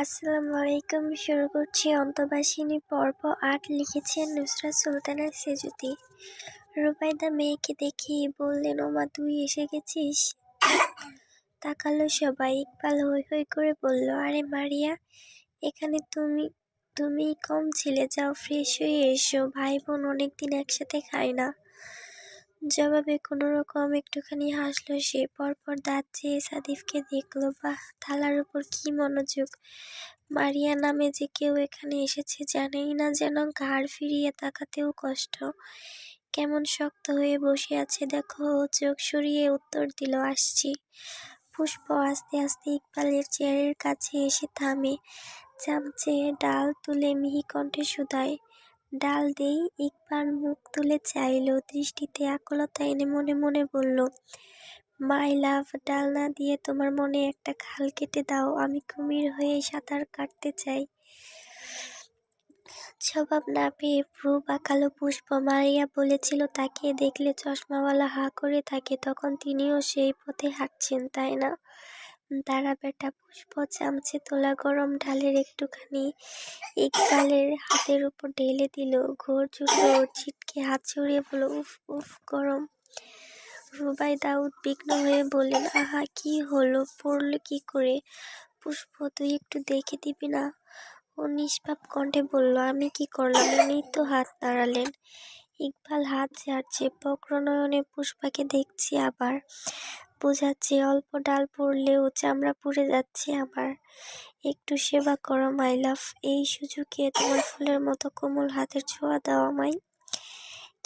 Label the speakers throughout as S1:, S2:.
S1: আসসালামু আলাইকুম। শুরু করছি অন্তবাসিনী পর্ব ৮। লিখেছেন নুসরাত সুলতানা সেজুতি। রুবাইদা মেয়েকে দেখেই বললেন, ওমা তুই এসে গেছিস। তাকালো সবাই। ইকবাল হৈ হৈ করে বলল, আরে মারিয়া, এখানে তুমিই কম ছিলে, যাও ফ্রেশ হয়ে এসো, ভাই বোন অনেকদিন একসাথে খায় না। জবাবে কোনোরকম একটুখানি হাসলো সে। পরপর দাঁত চেয়ে সাদিফকে দেখল। বাহ, থালার উপর কি মনোযোগ। মারিয়া নামে যে কেউ এখানে এসেছে জানেই না, যেন ঘাড় ফিরিয়ে তাকাতেও কষ্ট। কেমন শক্ত হয়ে বসে আছে দেখো। চোখ সরিয়ে উত্তর দিল, আসছি। পুষ্প আস্তে আস্তে ইকবালের চেয়ারের কাছে এসে থামে। চামচে ডাল তুলে মিহি কণ্ঠে শুধায়, ডাল দেই? ইকবাল মুখ তুলে চাইল, দৃষ্টিতে আকুলতা এনে মনে মনে বলল, মাই লাভ, ডাল না দিয়ে তোমার মনে একটা খাল কেটে দাও, আমি কুমির হয়ে সাঁতার কাটতে চাই। জবাব না পেয়ে ভ্রু বাঁকালো পুষ্প। মারিয়া বলেছিল তাকে দেখলে চশমাওয়ালা হাঁ করে থাকে, তখন তিনিও সেই পথে হাঁটছেন, তাই না? দাঁড়া বেটা। পুষ্প চামচে তোলা গরম ডালের একটুখানি ইকবালের হাতের উপর ঢেলে দিল। ঘোর জুটল ওর, ছিটকে হাত ছড়িয়ে বলল, উফ উফ, গরম। রুবাইদা উদ্বিগ্ন হয়ে বললেন, আহা, কি হলো, পড়ল কি করে? পুষ্প, তুই একটু দেখে দিবি না? ও নিষ্পাপ কণ্ঠে বলল, আমি কি করলাম? উনিই তো হাত নাড়ালেন। ইকবাল হাত ঝাড়ছে, বক্রনয়নে পুষ্পাকে দেখছি, আবার বোঝাচ্ছে, অল্প ডাল পড়লেও চামড়া পুড়ে যাচ্ছে আমার। একটু সেবা করো মাই লাভ, এই সুযোগে তোমার ফুলের মতো কোমল হাতের ছোঁয়া দাও আমায়।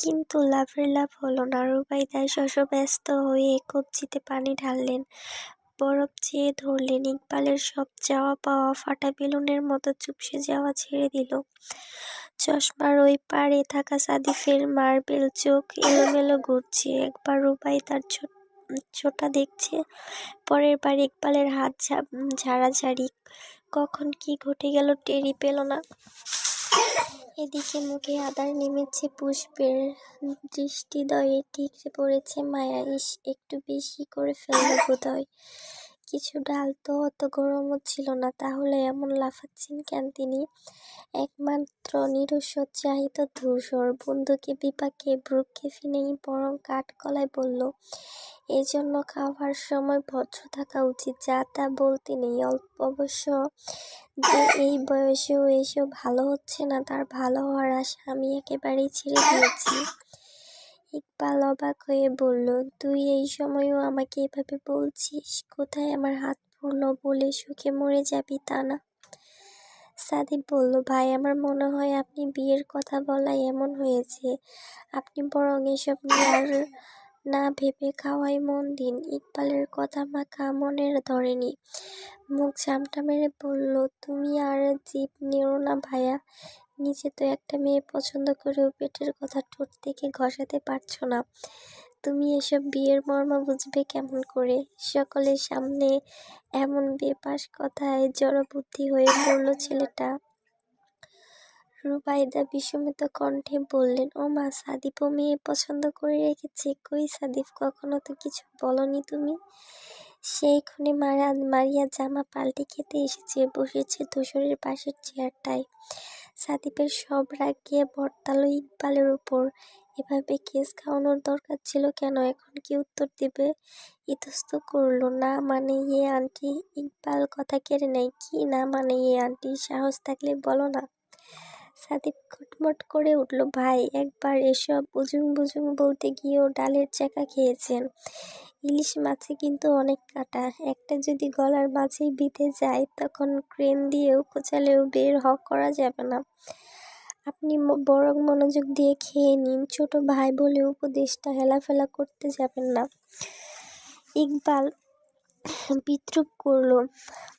S1: কিন্তু লাভের লাভ হলো না। রুবাইদা শশব্যস্ত হয়ে কবজিতে পানি ঢাললেন, বরফ চেয়ে ধরলেন। ইকবালের সব চাওয়া পাওয়া ফাটা বেলুনের মতো চুপসে যাওয়া ছেড়ে দিল। চশমার ওই পাড়ে থাকা সাদিফের মার্বেল চোখ এলোমেলো ঘুরছে। একবার রুবাইদার ছোটা দেখছে, পরের বার ইকবালের হাত ঝাড়াঝাড়ি। কখন কি ঘটে গেল টেরই পেল না। এদিকে মুখে আদার নেমেছে পুষ্পের, দৃষ্টিদ্বয়ে ঠিকরে পড়েছে মায়া। ইস, একটু বেশি করে ফেলল বোধহয়। কিছু ডাল তো অত গরমও ছিল না, তাহলে এমন লাফাচ্ছেন কেন তিনি? একমাত্র নিরুৎসাহিত ধূসর বন্ধুকে বিপাকে ভ্রুক্ষেপে নেই, বরং কাঠ গলায় বলল, এজন্য খাওয়ার সময় ভদ্র থাকা উচিত। যা তা বলতে নেই, অবশ্য যে এই বয়সেও এসেও ভালো হচ্ছে না, তার ভালো হওয়ার আশা আমি একেবারেই ছেড়ে দিয়েছি। ইকবাল অবাক হয়ে বলল, তুই এই সময়ও আমাকে এভাবে বলছিস? কোথায় আমার হাত পড়ল বলে সুখে মরে যাবি তা না। সাদিফ বলল, ভাই, আমার মনে হয় আপনি বিয়ের কথা বলাই এমন হয়েছে। আপনি বরং এসব নিয়ে আর না ভেবে খাওয়াই মন দিন। ইকবালের কথা মাখা মনের ধরেনি। মুখ ঝামটা মেরে বলল, তুমি আর জিভ নেড়ো না ভাইয়া। নিজে তো একটা মেয়ে পছন্দ করেও পেটের কথা ঠোঁট থেকে ঘষাতে পারছো না, তুমি এসব বিয়ের মর্ম বুঝবে কেমন করে? সকলের সামনে এমন বেপাস কথায় জড়বুদ্ধি হয়ে পড়ল ছেলেটা। রুবাইদা বিস্মিত কণ্ঠে বললেন, ও মা, সাদিফও মেয়ে পছন্দ করে রেখেছে? কই সাদিফ, কখনো তো কিছু বলনি তুমি। সেই ক্ষণে মারিয়া জামা পাল্টে খেতে এসেছে, বসেছে ধূসরের পাশের চেয়ারটায়। সাদিফের সব রাগ গিয়ে বর্তালো ইকবালের উপর। এভাবে কেস খাওয়ানোর দরকার ছিল কেন? এখন কি উত্তর দেবে? ইতস্ত করলো, না মানে ইয়ে আন্টি। ইকবাল কথা কেড়ে নেয়, কি না মানে ইয়ে আন্টি? সাহস থাকলে বলো না। সাদিফ খটমট করে উঠল, ভাই, একবার এসব বুজুং বুজুং বলতে গিয়েও ডালের চাকা খেয়েছেন। ইলিশ মাছে কিন্তু অনেক কাঁটা, একটা যদি গলার মাঝেই বিঁধে যায়, তখন ক্রেন দিয়েও কোচালেও বের করা যাবে না। আপনি বরং মনোযোগ দিয়ে খেয়ে নিন, ছোট ভাই বলে উপদেশটা হেলাফেলা করতে যাবেন না। ইকবাল বিদ্রুপ করল,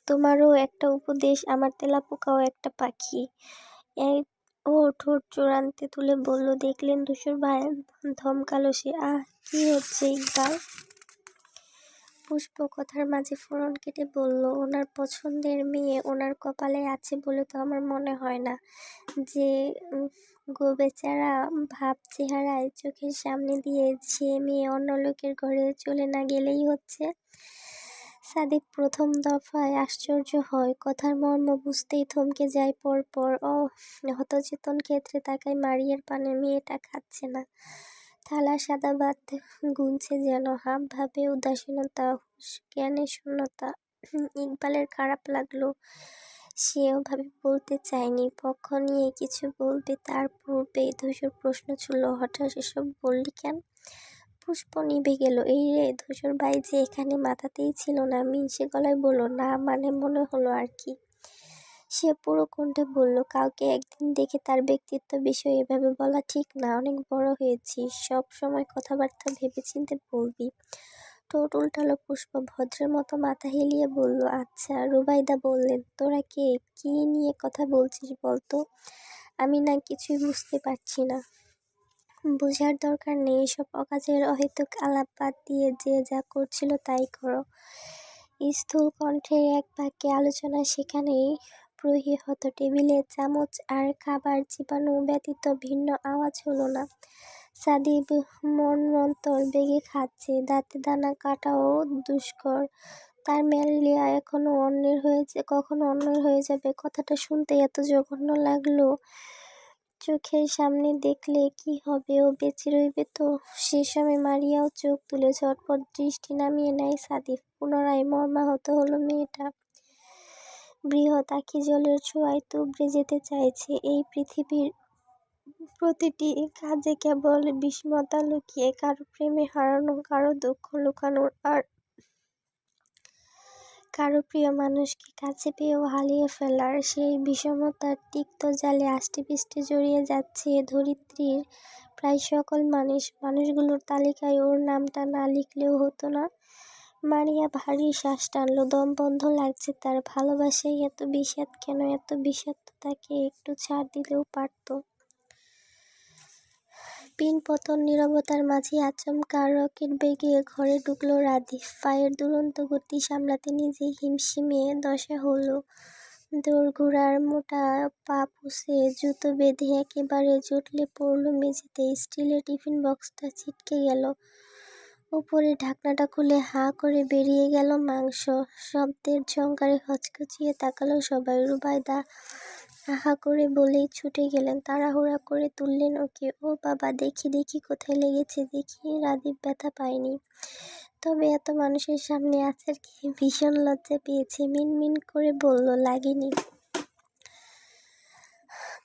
S1: তোমারও একটা উপদেশ, আমার তেলাপোকাও একটা পাখি। ও ঠোঁট চূড়ান্তে তুলে বলল, দেখলেন ধূসর ভাই, ধমকালো সে। আহ, কি হচ্ছে ইকবাল? পুষ্প কথার মাঝে ফোড়ন কেটে বলল, ওনার পছন্দের মেয়ে ওনার কপালে আছে বলে তো আমার মনে হয় না যে গো বেচারা ভাব চেহারায় চোখের সামনে দিয়ে যে মেয়ে অন্য লোকের ঘরে চলে না গেলেই হচ্ছে। সাদিক প্রথম দফায় আশ্চর্য হয়, কথার মর্ম বুঝতেই থমকে যায় পরপর। হতচেতন ক্ষেত্রে তাকায় মারিয়ার পানে, মেয়েটা খাচ্ছে না, থালা সাদা ভাত গুনছে যেন, হাব ভাবে উদাসীনতা, হুশ জ্ঞানে শূন্যতা। ইকবালের খারাপ লাগলো। সে ওভাবে বলতে চায়নি, পক্ষ নিয়ে কিছু বলবে তার পূর্বেই ধূসর প্রশ্ন ছুড়ল, হঠাৎ এসব বললি কেন? পুষ্প নিভে গেল। এই রে, ধূসর ভাই যে এখানে মাথাতেই ছিল না। মিনসে গলায় বলল, না মানে মনে হলো আর কি। সে পুরো কণ্ঠে বলল, কাউকে একদিন দেখে তার ব্যক্তিত্ব বিষয়ে এভাবে বলা ঠিক না। অনেক বড় হয়েছিস, সব সময় কথাবার্তা ভেবেচিন্তে বলবি। ঠোঁট উল্টালো পুষ্প, ভদ্রের মতো মাথা হেলিয়ে বলল, আচ্ছা। রুবাইদা বললেন, তোরা কে, কি নিয়ে কথা বলছিস বলতো? আমি না কিছুই বুঝতে পারছি না। বোঝার দরকার নেই, এসব অকাজের অহেতুক আলাপ বাদ দিয়ে যে যা করছিল তাই করো। স্থূল কণ্ঠের এক বাক্যে আলোচনা সেখানেই প্রহিহত। টেবিলে চামচ আর খাবার চিবানো ব্যতীত ভিন্ন আওয়াজ হলো না। সাদিব মনমন্তর বেগে খাচ্ছে, দাঁতে দানা কাটাও দুষ্কর। তার ম্যালেরিয়া কখনো অন্যের হয়ে যাবে। কথাটা শুনতে এত জঘন্য লাগলো। চোখের সামনে দেখলে কি হবে, ও বেঁচে রইবে তো? সে সময় মারিয়াও চোখ তুলে ঝটপট দৃষ্টি নামিয়ে নেয় সাদিফ। পুনরায় মর্মাহত হলো মেয়েটা। বৃহৎ আখি জলের ছোঁয়ায় তুবড়ে যেতে চাইছে। এই পৃথিবীর প্রতিটি কাজে কেবল বিষমতা লুকিয়ে, কারো প্রেমে হারানো, কারো দুঃখ লুকানোর, আর কারো প্রিয় মানুষকে কাছে পেয়েও হারিয়ে ফেলার। সেই বিষমতার তিক্ত জালে আষ্টেপৃষ্ঠে জড়িয়ে যাচ্ছে ধরিত্রীর প্রায় সকল মানুষগুলোর তালিকায় ওর নামটা না লিখলেও হতো না। মারিয়া ভারী শ্বাস টানল, দম বন্ধ লাগছে তার। ভালোবাসায় এত বিষাদ কেন? এত বিষাদ তো তাকে একটু ছাড় দিলেও পারত। পিনপতন নীরবতার মাঝে আচমকা রকেট বেগে ঘরে ঢুকলো রাধিফ। পায়ের দুরন্ত গতি সামলাতে নিজেই হিমশিমে দশা হলো। দোরগোড়ার মোটা পা পুষে জুতো বেঁধে একেবারে জটলে পড়ল মেঝেতে। স্টিলের টিফিন বক্সটা ছিটকে গেল। উপরে ঢাকনাটা খুলে হাঁ করে বেরিয়ে গেল মাংস। শব্দের ঝংকারে হচকিয়ে তাকালো সবাই। রুবাইদা আহা করে বলেই ছুটে গেলেন, তাড়াহুড়া করে তুললেন ওকে। ও বাবা, দেখি দেখি কোথায় লেগেছে দেখি। রাদীপ ব্যথা পায়নি, তবে এত মানুষের সামনে আছাড় খেয়ে ভীষণ লজ্জা পেয়েছে। মিনমিন করে বলল, লাগেনি।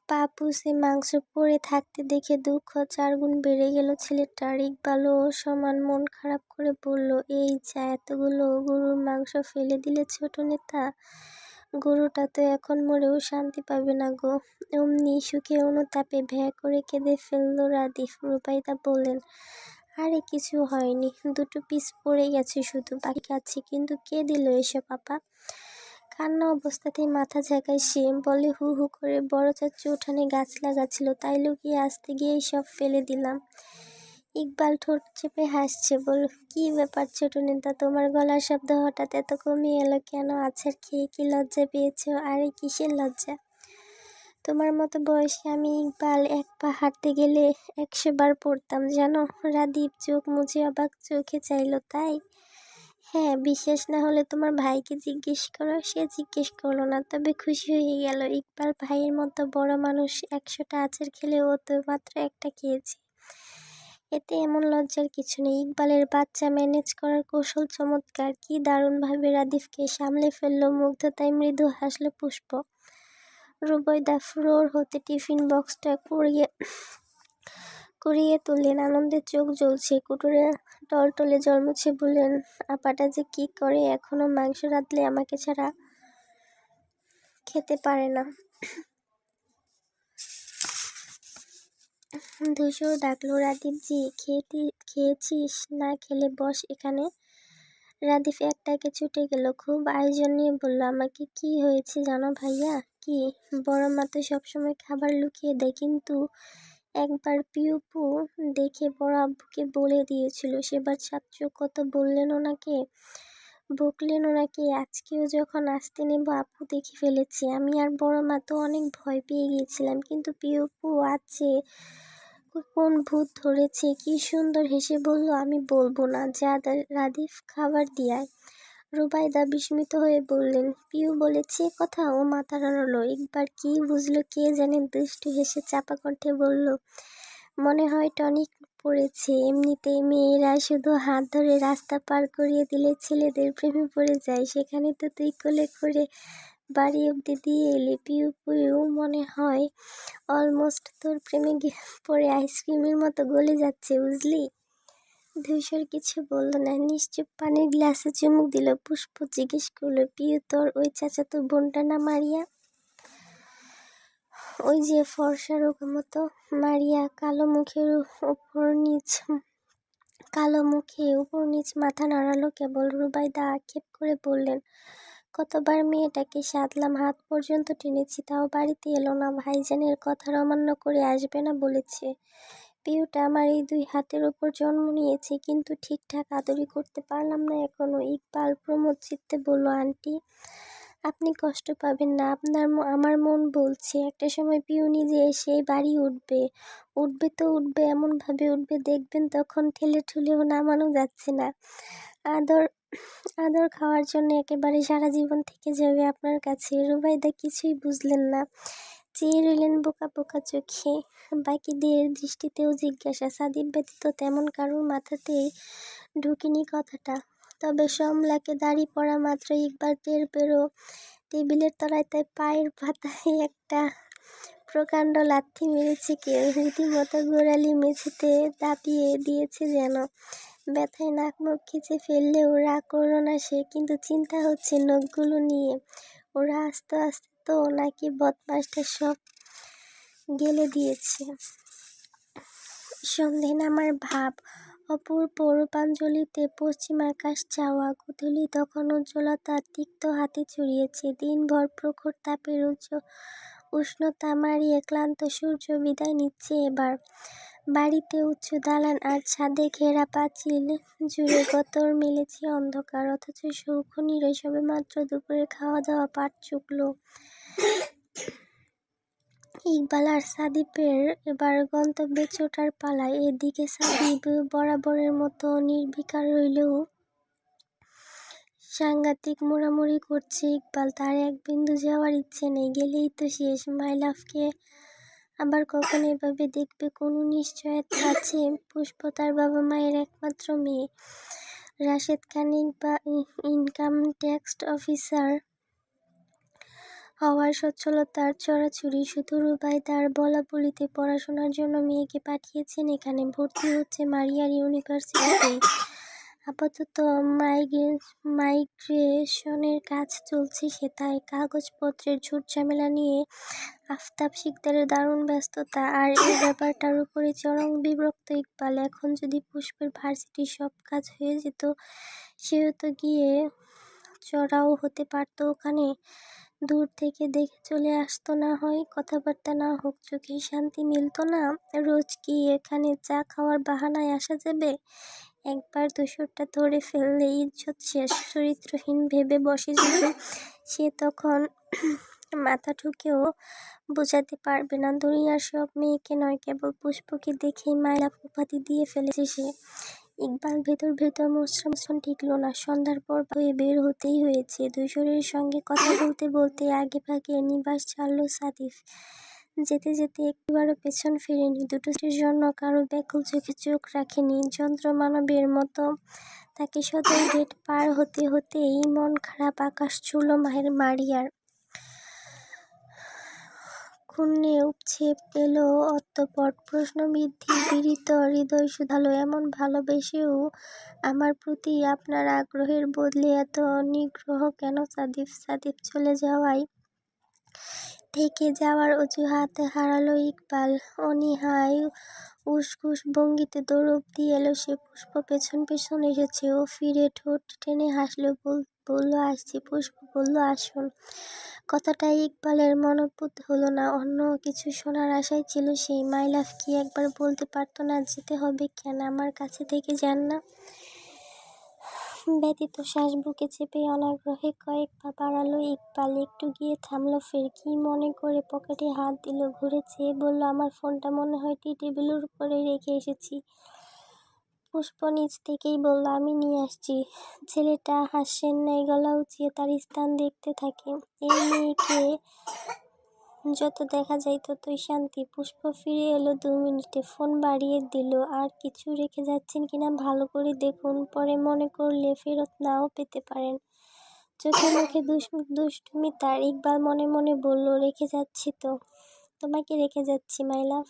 S1: পা পুষে মাংস পড়ে থাকতে দেখে দুঃখ চারগুণ বেড়ে গেল ছেলেটার। ইকবালও সমান মন খারাপ করে বলল, এই যা, এতগুলো গরুর মাংস ফেলে দিলে ছোট নেতা। গরুটা তো এখন মরেও শান্তি পাবে না গো। অমনি সুখে অনুতাপে ভ্যাঁ করে কেঁদে ফেলল রাদিফ। রুবাইদা বললেন, আরে কিছু হয়নি, দুটো পিস পড়ে গেছে শুধু, বাকি আছে। কিন্তু কে দিল এসব আপা? কান্না অবস্থাতেই মাথা ঝাঁকায় সে। বলে, হু হু করে বড় চাচু উঠানে গাছ লাগাচ্ছিল, তাই লুকিয়ে আসতে গিয়েই সব ফেলে দিলাম। ইকবাল ঠোঁট চেপে হাসছে, বলল, কি ব্যাপার ছোট নেতা, তোমার গলার শব্দ হঠাৎ এত কমে এলো কেন? আছাড় খেয়ে কি লজ্জা পেয়েছ? আরে কিসের লজ্জা? তোমার মতো বয়সে আমি ইকবাল এক পা হাঁটতে গেলে 100 বার পড়তাম জানো। রাদীপ চোখ মুছে অবাক চোখে চাইল। তাই? হ্যাঁ, বিশ্বাস না হলে তোমার ভাইকে জিজ্ঞেস করো। সে জিজ্ঞেস করলো না, তবে খুশি হয়ে গেল। ইকবাল ভাইয়ের মতো বড় মানুষ 100টা আচার খেলে ও তো মাত্র একটা খেয়েছে। এতে এমন লজ্জার কিছু নেই। ইকবালের বাচ্চা ম্যানেজ করার কৌশল চমৎকার। কি দারুণভাবে রাদিফকে সামলে ফেলল। মুগ্ধতায় মৃদু হাসল পুষ্প। রুবাইদা ফ্লোর হতে টিফিন বক্সটা কুড়িয়ে তুললেন, আনন্দে চোখ জ্বলছে। কুটুরে টলটলে জল মুছে বললেন, আপাটা যে কি করে, এখনো মাংস রাঁধলে আমাকে ছাড়া খেতে পারে না। ধূসর ডাকলো, রাদীপ জি, খেয়েছিস? না খেলে বস এখানে। রাদীপ একটাকে ছুটে গেল, খুব আয়োজন নিয়ে বলল, আমাকে কি হয়েছে জানো ভাইয়া? কি? বড় মা তো সবসময় খাবার লুকিয়ে দেয়, কিন্তু একবার পিউপু দেখে বড় আব্বুকে বলে দিয়েছিল। সেবার ছাত্র কত বকলেন ওনাকে। আজকেও যখন আসতে নেব আপু দেখে ফেলেছে। আমি আর বড় মা তো অনেক ভয় পেয়ে গিয়েছিলাম, কিন্তু পিউপু আছে, কোন ভূত ধরেছে। কি সুন্দর হেসে বলল, আমি বলবো না। যা রাদীপ, খাবার দিয়ায়। রুবাইদা বিস্মিত হয়ে বললেন, পিউ বলেছে কথা? ও মাথা নাড়ল। একবার কি বুঝলো কে জানে, দুষ্টু হেসে চাপা কণ্ঠে বলল, মনে হয় টনিক পড়েছে। এমনিতেই মেয়েরা শুধু হাত ধরে রাস্তা পার করিয়ে দিলে ছেলেদের প্রেমে পড়ে যায়, সেখানে তো তুই কোলে করে বাড়ি অব্দি দিয়ে এলি। পিউ পিউ মনে হয় অলমোস্ট তোর প্রেমে পড়ে আইসক্রিমের মতো গলে যাচ্ছে, বুঝলি? ধূসর কিছু বলল না, নিশ্চুপ পানির গ্লাসে চুমুক দিল। পুষ্প জিজ্ঞেস করলো, পিউ তোর ওই চাচাতো বোনটা না মারিয়া? ওই যে ফর্সা রোগা মতো? মারিয়া কালো মুখে উপর নিচ মাথা নাড়ালো কেবল। রুবাইদা আক্ষেপ করে বললেন, কতবার মেয়েটাকে সাধলাম, হাত পর্যন্ত টেনেছি, তাও বাড়িতে এলো না। ভাইজানের কথার অমান্য করে আসবে না বলেছে। পিউটা আমার এই 2 হাতের ওপর জন্ম নিয়েছে, কিন্তু ঠিকঠাক আদরই করতে পারলাম না এখনো। ইকবাল প্রমোদ চিত্তে বলল, আন্টি আপনি কষ্ট পাবেন না, আমার মন বলছে একটা সময় পিউ নিজে এসে বাড়ি উঠবে। উঠবে তো উঠবে, এমনভাবে উঠবে দেখবেন তখন ঠেলে ঠুলেও নামানো যাচ্ছে না। আদর আদর খাওয়ার জন্য একেবারে সারা জীবন থেকে যাবে আপনার কাছে। রুবাইদা কিছুই বুঝলেন না, চেয়ে রইলেন বোকা বোকা চোখে। বাকিদের দৃষ্টিতেও জিজ্ঞাসা। সাদিপ ব্যতীত তেমন কারোর মাথাতেই ঢুকিনি কথাটা। তবে সমলাকে দাড়ি পড়া মাত্র ইকবাল টের পেল টেবিলের তলায় তাই পায়ের পাতায় একটা প্রকাণ্ড লাথি মেরেছে কেউ। রীতিমতো গোড়ালি মেঝেতে দাপিয়ে দিয়েছে যেন। ব্যথায় নাক মুখ খিচে ফেললেও রাগ করল না সে, কিন্তু চিন্তা হচ্ছে নখগুলো নিয়ে। ওরা আস্তে আস্তে তো নাকি বদমাসটা সব গেলে দিয়েছে। সন্ধে নামার ভাব। অপূর্ব রূপাঞ্জলিতে পশ্চিম আকাশ চাওয়া। গোধূলি তখন উজ্জ্বলতা তিক্ত হাতে ছড়িয়েছে। দিনভর প্রখর তাপের উষ্ণতা মারিয়ে ক্লান্ত সূর্য বিদায় নিচ্ছে এবার। বাড়িতে উঁচু দালান আর ছাদে ঘেরা পাঁচিল জুড়ে গতর মেলেছে অন্ধকার, অথচ শৌখিনীরা সবেমাত্র দুপুরের খাওয়া দাওয়া পাট চুকলো। ইকবাল আর সাদিপের এবার গন্তব্যে ছোটার পালা। এদিকে সাদিপ বরাবরের মতো নির্বিকার রইলেও সাংঘাতিক মোড়ামুড়ি করছে। ইকবাল তার এক বিন্দু যাওয়ার ইচ্ছে নেই, গেলেই তো শেষ। মাই লাভকে আবার কখন এভাবে দেখবে কোনো নিশ্চয়তা আছে? পুষ্প তার বাবা মায়ের একমাত্র মেয়ে। রাশেদ খানিক বা ইনকাম ট্যাক্স অফিসার হওয়ার সচ্ছলতার ছড়াছড়ি। শুধু রুবাইদার বলাবলিতে পড়াশোনার জন্য মেয়েকে পাঠিয়েছেন এখানে। ভর্তি হচ্ছে মারিয়ার ইউনিভার্সিটিতেই। আপাতত মাইগ্রেশনের কাজ চলছে সেথায়। কাগজপত্রের ঝুটঝামেলা নিয়ে আফতাব শিকদারের দারুণ ব্যস্ততা। আর এই ব্যাপারটার উপরে চরম বিরক্ত ইকবাল। এখন যদি পুষ্পের ভার্সিটির সব কাজ হয়ে যেত, সেও তো গিয়ে চড়াও হতে পারত ওখানে। দূর থেকে দেখে চলে আসতো না হয়, কথাবার্তা না হোক, চোখে শান্তি মিলত না। রোজ কি এখানে চা খাওয়ার বাহানায় আসা যাবে? একবার দোসরটা ধরে ফেললে ইজ্জত শেষ। চরিত্রহীন ভেবে বসে যদি সে, তখন মাথা ঠুকেও বোঝাতে পারবে না। দুনিয়ার সব মেয়েকে নয়, কেবল পুষ্পকে দেখেই মাইলাভ উপাধি দিয়ে ফেলেছে সে। ইকবাল ভেতর ভেতর মুচড়ামুচড় টিকল না। সন্ধ্যার পর হয়ে বের হতেই হয়েছে। ধূসরের সঙ্গে কথা বলতে বলতে আগে ভাগে নিবাস ছাড়ল সাদিফ। যেতে যেতে একটিবারও পেছন ফেরেনি, দুটো স্ত্রীর জন্য কারো ব্যাকুল চোখে চোখ রাখেনি। যন্ত্রমানবের মতো তাকে সদর গেট পার হতে হতেই মন খারাপ আকাশ ছুঁল মারিয়ার। ক্ষুণ্ণে উপছে পেল অত্যপট প্রশ্নবিদ্ধি পীড়িত হৃদয় শুধালো, এমন ভালোবেসেও আমার প্রতি আপনার আগ্রহের বদলে এত নিগ্রহ কেন সাদিফ? সাদিফ চলে যাওয়ায় থেকে যাওয়ার অজুহাত হারালো ইকবাল। অনীহায় উসখুস ভঙ্গিতে দৌড় অব্দি এলো সে। পুষ্প পেছন পেছন এসেছে। ও ফিরে ঠোঁট টেনে হাসলো, বলল আসছি। পুষ্প বলল আসুন। কথাটা ইকবালের মনোপুত হলো না। অন্য কিছু শোনার আশায় ছিল সেই। মাই লাভ কি একবার বলতে পারতো না যেতে হবে কেন? আমার কাছে থেকে যান না। ব্যথিত শ্বাস বুকে চেপে অনাগ্রহে কয়েক পা বাড়ালো ইকবাল। একটু গিয়ে থামল ফের। কি মনে করে পকেটে হাত দিল, ঘুরে চেয়ে বলল, আমার ফোনটা মনে হয় টি টেবিলের উপরে রেখে এসেছি। পুষ্প নিজ থেকেই বলল, আমি নিয়ে আসছি। ছেলেটা হাস্যের ন্যায় গলা উঁচিয়ে তার স্থান দেখতে থাকে। এই মেয়েকে যত দেখা যায় ততই শান্তি। পুষ্প ফিরে এলো 2 মিনিটে, ফোন বাড়িয়ে দিল। আর কিছু রেখে যাচ্ছেন কিনা ভালো করে দেখুন, পরে মনে করলে ফেরত নাও পেতে পারেন। চোখে মুখে দুষ্টুমি তার। ইকবাল মনে মনে বলল, রেখে যাচ্ছি তো, তোমাকে রেখে যাচ্ছি মাই লাভ।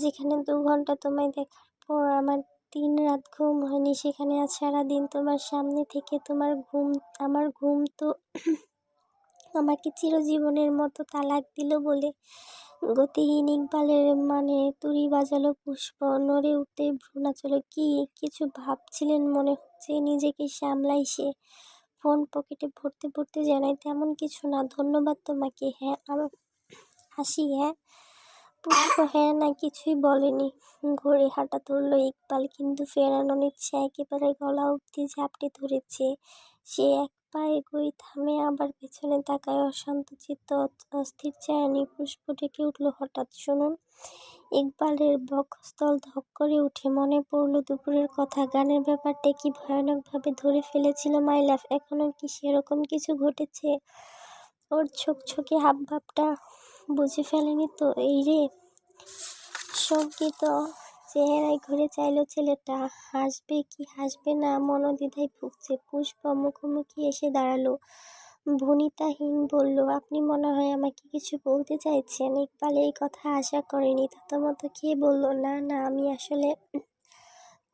S1: যেখানে 2 ঘন্টা তোমায় দেখার পর আমার 3 রাত ঘুম হয়নি, সেখানে আজ সারাদিন তোমার সামনে থেকে আমার ঘুম তো আমাকে চিরজীবনের মতো তালাক দিল বলে। গতিহীন ইকবালের মানে তুড়ি বাজালো পুষ্প। নড়ে উঠতে ভ্রু নাচালো। কি কিছু ভাবছিলেন মনে হচ্ছে, নিজেকে সামলাই সে। ফোন পকেটে ভরতে ভরতে জানায়, তেমন কিছু না, ধন্যবাদ তোমাকে। হ্যাঁ হাসি। হ্যাঁ পুষ্প হ্যাঁ না কিছুই বলেনি। ঘুরে হাঁটা ধরল ইকবাল, কিন্তু ফেরানোর ইচ্ছা একেবারে গলা অবধি ঝাপটে ধরেছে। সে এক পা এগোই থামে, আবার পেছনে তাকায়। অশান্ত চিত্ত, অস্থির চায়নি। পুষ্প ডেকে উঠল হঠাৎ, শুনুন। ইকবালের বক্ষস্থল ধক করে উঠে। মনে পড়ল দুপুরের কথা। গানের ব্যাপারটা কি ভয়ানকভাবে ধরে ফেলেছিল মাই লাভ। এখনো কি সেরকম কিছু ঘটেছে? ওর ছোকছোকে হাবভাবটা বুঝে ফেলেনি তো? এই রে শঙ্কিত চেহারায় ঘুরে চাইল ছেলেটা। হাসবে কি হাসবে না মনোদ্বিধায় ভুগছে। পুষ্প মুখোমুখি এসে দাঁড়ালো, ভনিতাহীন বলল, আপনি মনে হয় আমাকে কিছু বলতে চাইছেন। ইকবাল এই কথা আশা করেনি। থতমত খেয়ে বলল, না না আমি আসলে।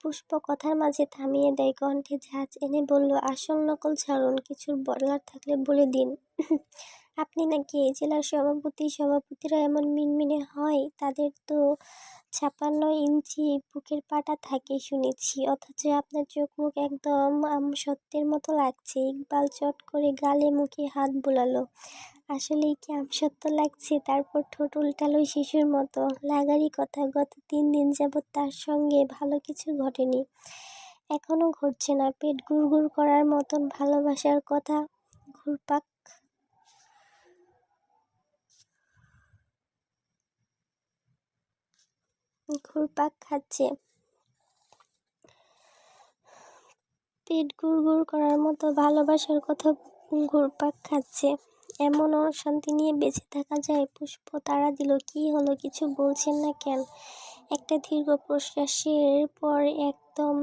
S1: পুষ্প কথার মাঝে থামিয়ে দেয়, কণ্ঠে ঝাঁজ এনে বলল, আসল নকল ছাড়ুন, কিছু বলার থাকলে বলে দিন। আপনি নাকি এই জেলার সভাপতিরা এমন মিনমিনে হয়? তাদের তো 56 ইঞ্চি বুকের পাটা থাকে শুনেছি, অথচ আপনার চোখ মুখ একদম আমসত্ত্বের মতো লাগছে। ইকবাল চট করে গালে মুখে হাত বোলালো। আসলেই কি আমসত্ত্ব লাগছে? তারপর ঠোঁট উল্টালো শিশুর মতো। লাগারই কথা, গত 3 দিন যাবৎ তার সঙ্গে ভালো কিছু ঘটেনি, এখনো ঘটছে না। পেট গুড়গুড় করার মতন ভালোবাসার কথা ঘুরপাক ঘুরপাক খাচ্ছে। পেট গুড়গুড় করার মতো ভালোবাসার কথা ঘুরপাক খাচ্ছে। এমন অশান্তি নিয়ে বেঁচে থাকা যায়? পুষ্প তাড়া দিল, কি হলো, কিছু বলছেন না কেন? একটা দীর্ঘ প্রশ্বাসের পর একদম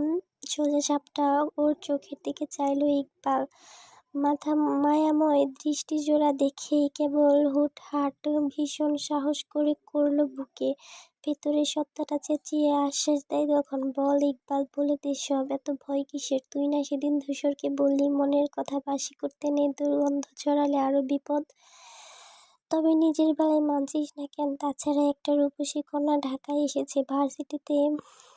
S1: সোজাসাপটা ওর চোখের দিকে চাইল ইকবাল। মাথা মায়াময় দৃষ্টিজোড়া দেখেই কেবল হুটহাট ভীষণ সাহস করে করল বুকে। ভেতরের সত্তাটা চেঁচিয়ে আশ্বাস দেয় তখন, বল ইকবাল, বলে দে সব, এত ভয় কিসের? তুই না সেদিন ধূসরকে বললি মনের কথা বাসি করতে নেই, দুর্গন্ধ ছড়ালে আরো বিপদ। তবে নিজের বেলায় মানছিস না কেন? তাছাড়া একটা রূপসী কন্যা ঢাকায় এসেছে, ভার্সিটিতে